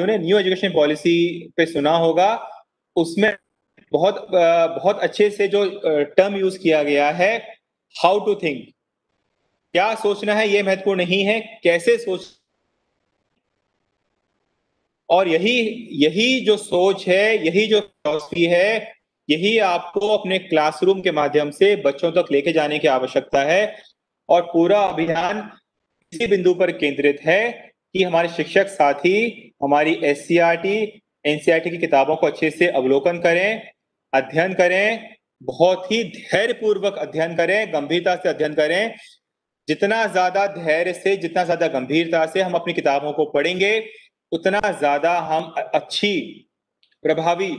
Speaker 1: ने न्यू एजुकेशन पॉलिसी पे सुना होगा। उसमें बहुत अच्छे से जो टर्म यूज किया गया है, हाउ टू थिंक, क्या सोचना है ये महत्वपूर्ण नहीं है, कैसे सोच। और यही जो सोच है, यही जो फिलॉसफी है, यही आपको अपने क्लासरूम के माध्यम से बच्चों तक लेके जाने की आवश्यकता है। और पूरा अभियान इसी बिंदु पर केंद्रित है कि हमारे शिक्षक साथी हमारी एससीईआरटी, एनसीईआरटी की किताबों को अच्छे से अवलोकन करें, अध्ययन करें, बहुत ही धैर्यपूर्वक अध्ययन करें, गंभीरता से अध्ययन करें। जितना ज्यादा धैर्य से, जितना ज्यादा गंभीरता से हम अपनी किताबों को पढ़ेंगे, उतना ज्यादा हम अच्छी प्रभावी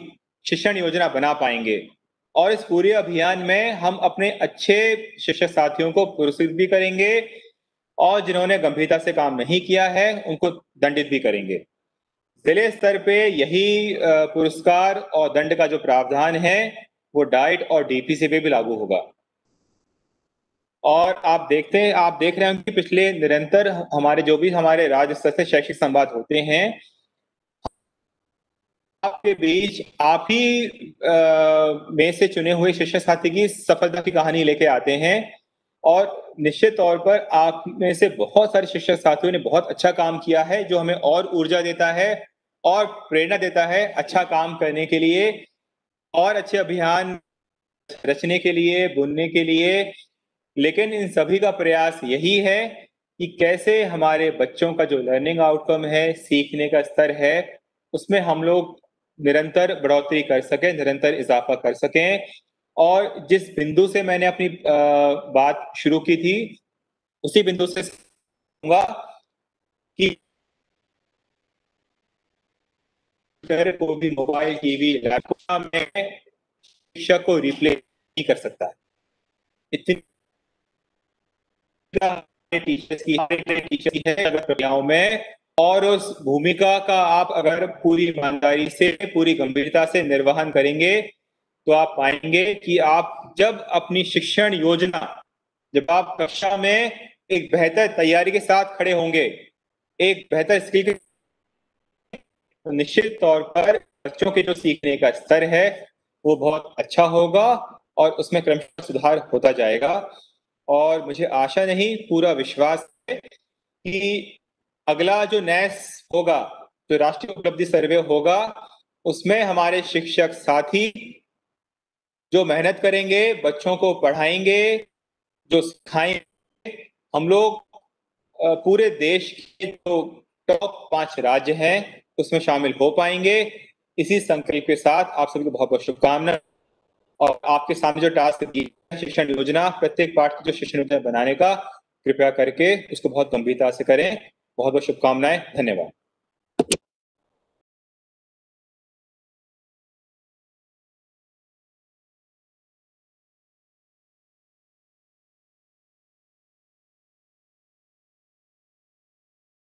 Speaker 1: शिक्षण योजना बना पाएंगे। और इस पूरे अभियान में हम अपने अच्छे शिक्षक साथियों को पुरस्कृत भी करेंगे और जिन्होंने गंभीरता से काम नहीं किया है उनको दंडित भी करेंगे। जिले स्तर पे यही पुरस्कार और दंड का जो प्रावधान है वो डाइट और डीपीसी पे भी लागू होगा। और आप देख रहे हैं कि पिछले निरंतर हमारे राज्य स्तर से शैक्षिक संवाद होते हैं, आपके बीच आप ही में से चुने हुए शिक्षक साथी की सफलता की कहानी लेके आते हैं। और निश्चित तौर पर आप में से बहुत सारे शिक्षक साथियों ने बहुत अच्छा काम किया है, जो हमें और ऊर्जा देता है और प्रेरणा देता है अच्छा काम करने के लिए और अच्छे अभियान रचने के लिए, बुनने के लिए। लेकिन इन सभी का प्रयास यही है कि कैसे हमारे बच्चों का जो लर्निंग आउटकम है, सीखने का स्तर है, उसमें हम लोग निरंतर बढ़ोतरी कर सकें, निरंतर इजाफा कर सकें। और जिस बिंदु से मैंने अपनी बात शुरू की थी, उसी बिंदु से कहूंगा कि को भी मोबाइल, टीवी, लैपटॉप में शिक्षा को रिप्लेस नहीं कर सकता। इतनी टीचर्स की है अगर प्रक्रियाओं में, और उस भूमिका का आप अगर पूरी ईमानदारी से, पूरी गंभीरता से निर्वहन करेंगे तो आप पाएंगे कि आप जब अपनी शिक्षण योजना, जब आप कक्षा में एक बेहतर तैयारी के साथ खड़े होंगे, एक बेहतर स्किल के, तो निश्चित तौर पर बच्चों के जो सीखने का स्तर है वो बहुत अच्छा होगा और उसमें क्रमशः सुधार होता जाएगा। और मुझे आशा नहीं, पूरा विश्वास है कि अगला जो नैस होगा, जो राष्ट्रीय उपलब्धि सर्वे होगा, उसमें हमारे शिक्षक साथी जो मेहनत करेंगे, बच्चों को पढ़ाएंगे, जो सिखाएंगे, हम लोग पूरे देश के जो टॉप 5 राज्य हैं उसमें शामिल हो पाएंगे। इसी संकल्प के साथ आप सभी को बहुत बहुत शुभकामनाएं। और आपके सामने जो टास्क दी है, शिक्षण योजना, प्रत्येक पाठ की जो शिक्षण योजना बनाने का, कृपया करके उसको बहुत गंभीरता से करें। बहुत बहुत शुभकामनाएं। धन्यवाद।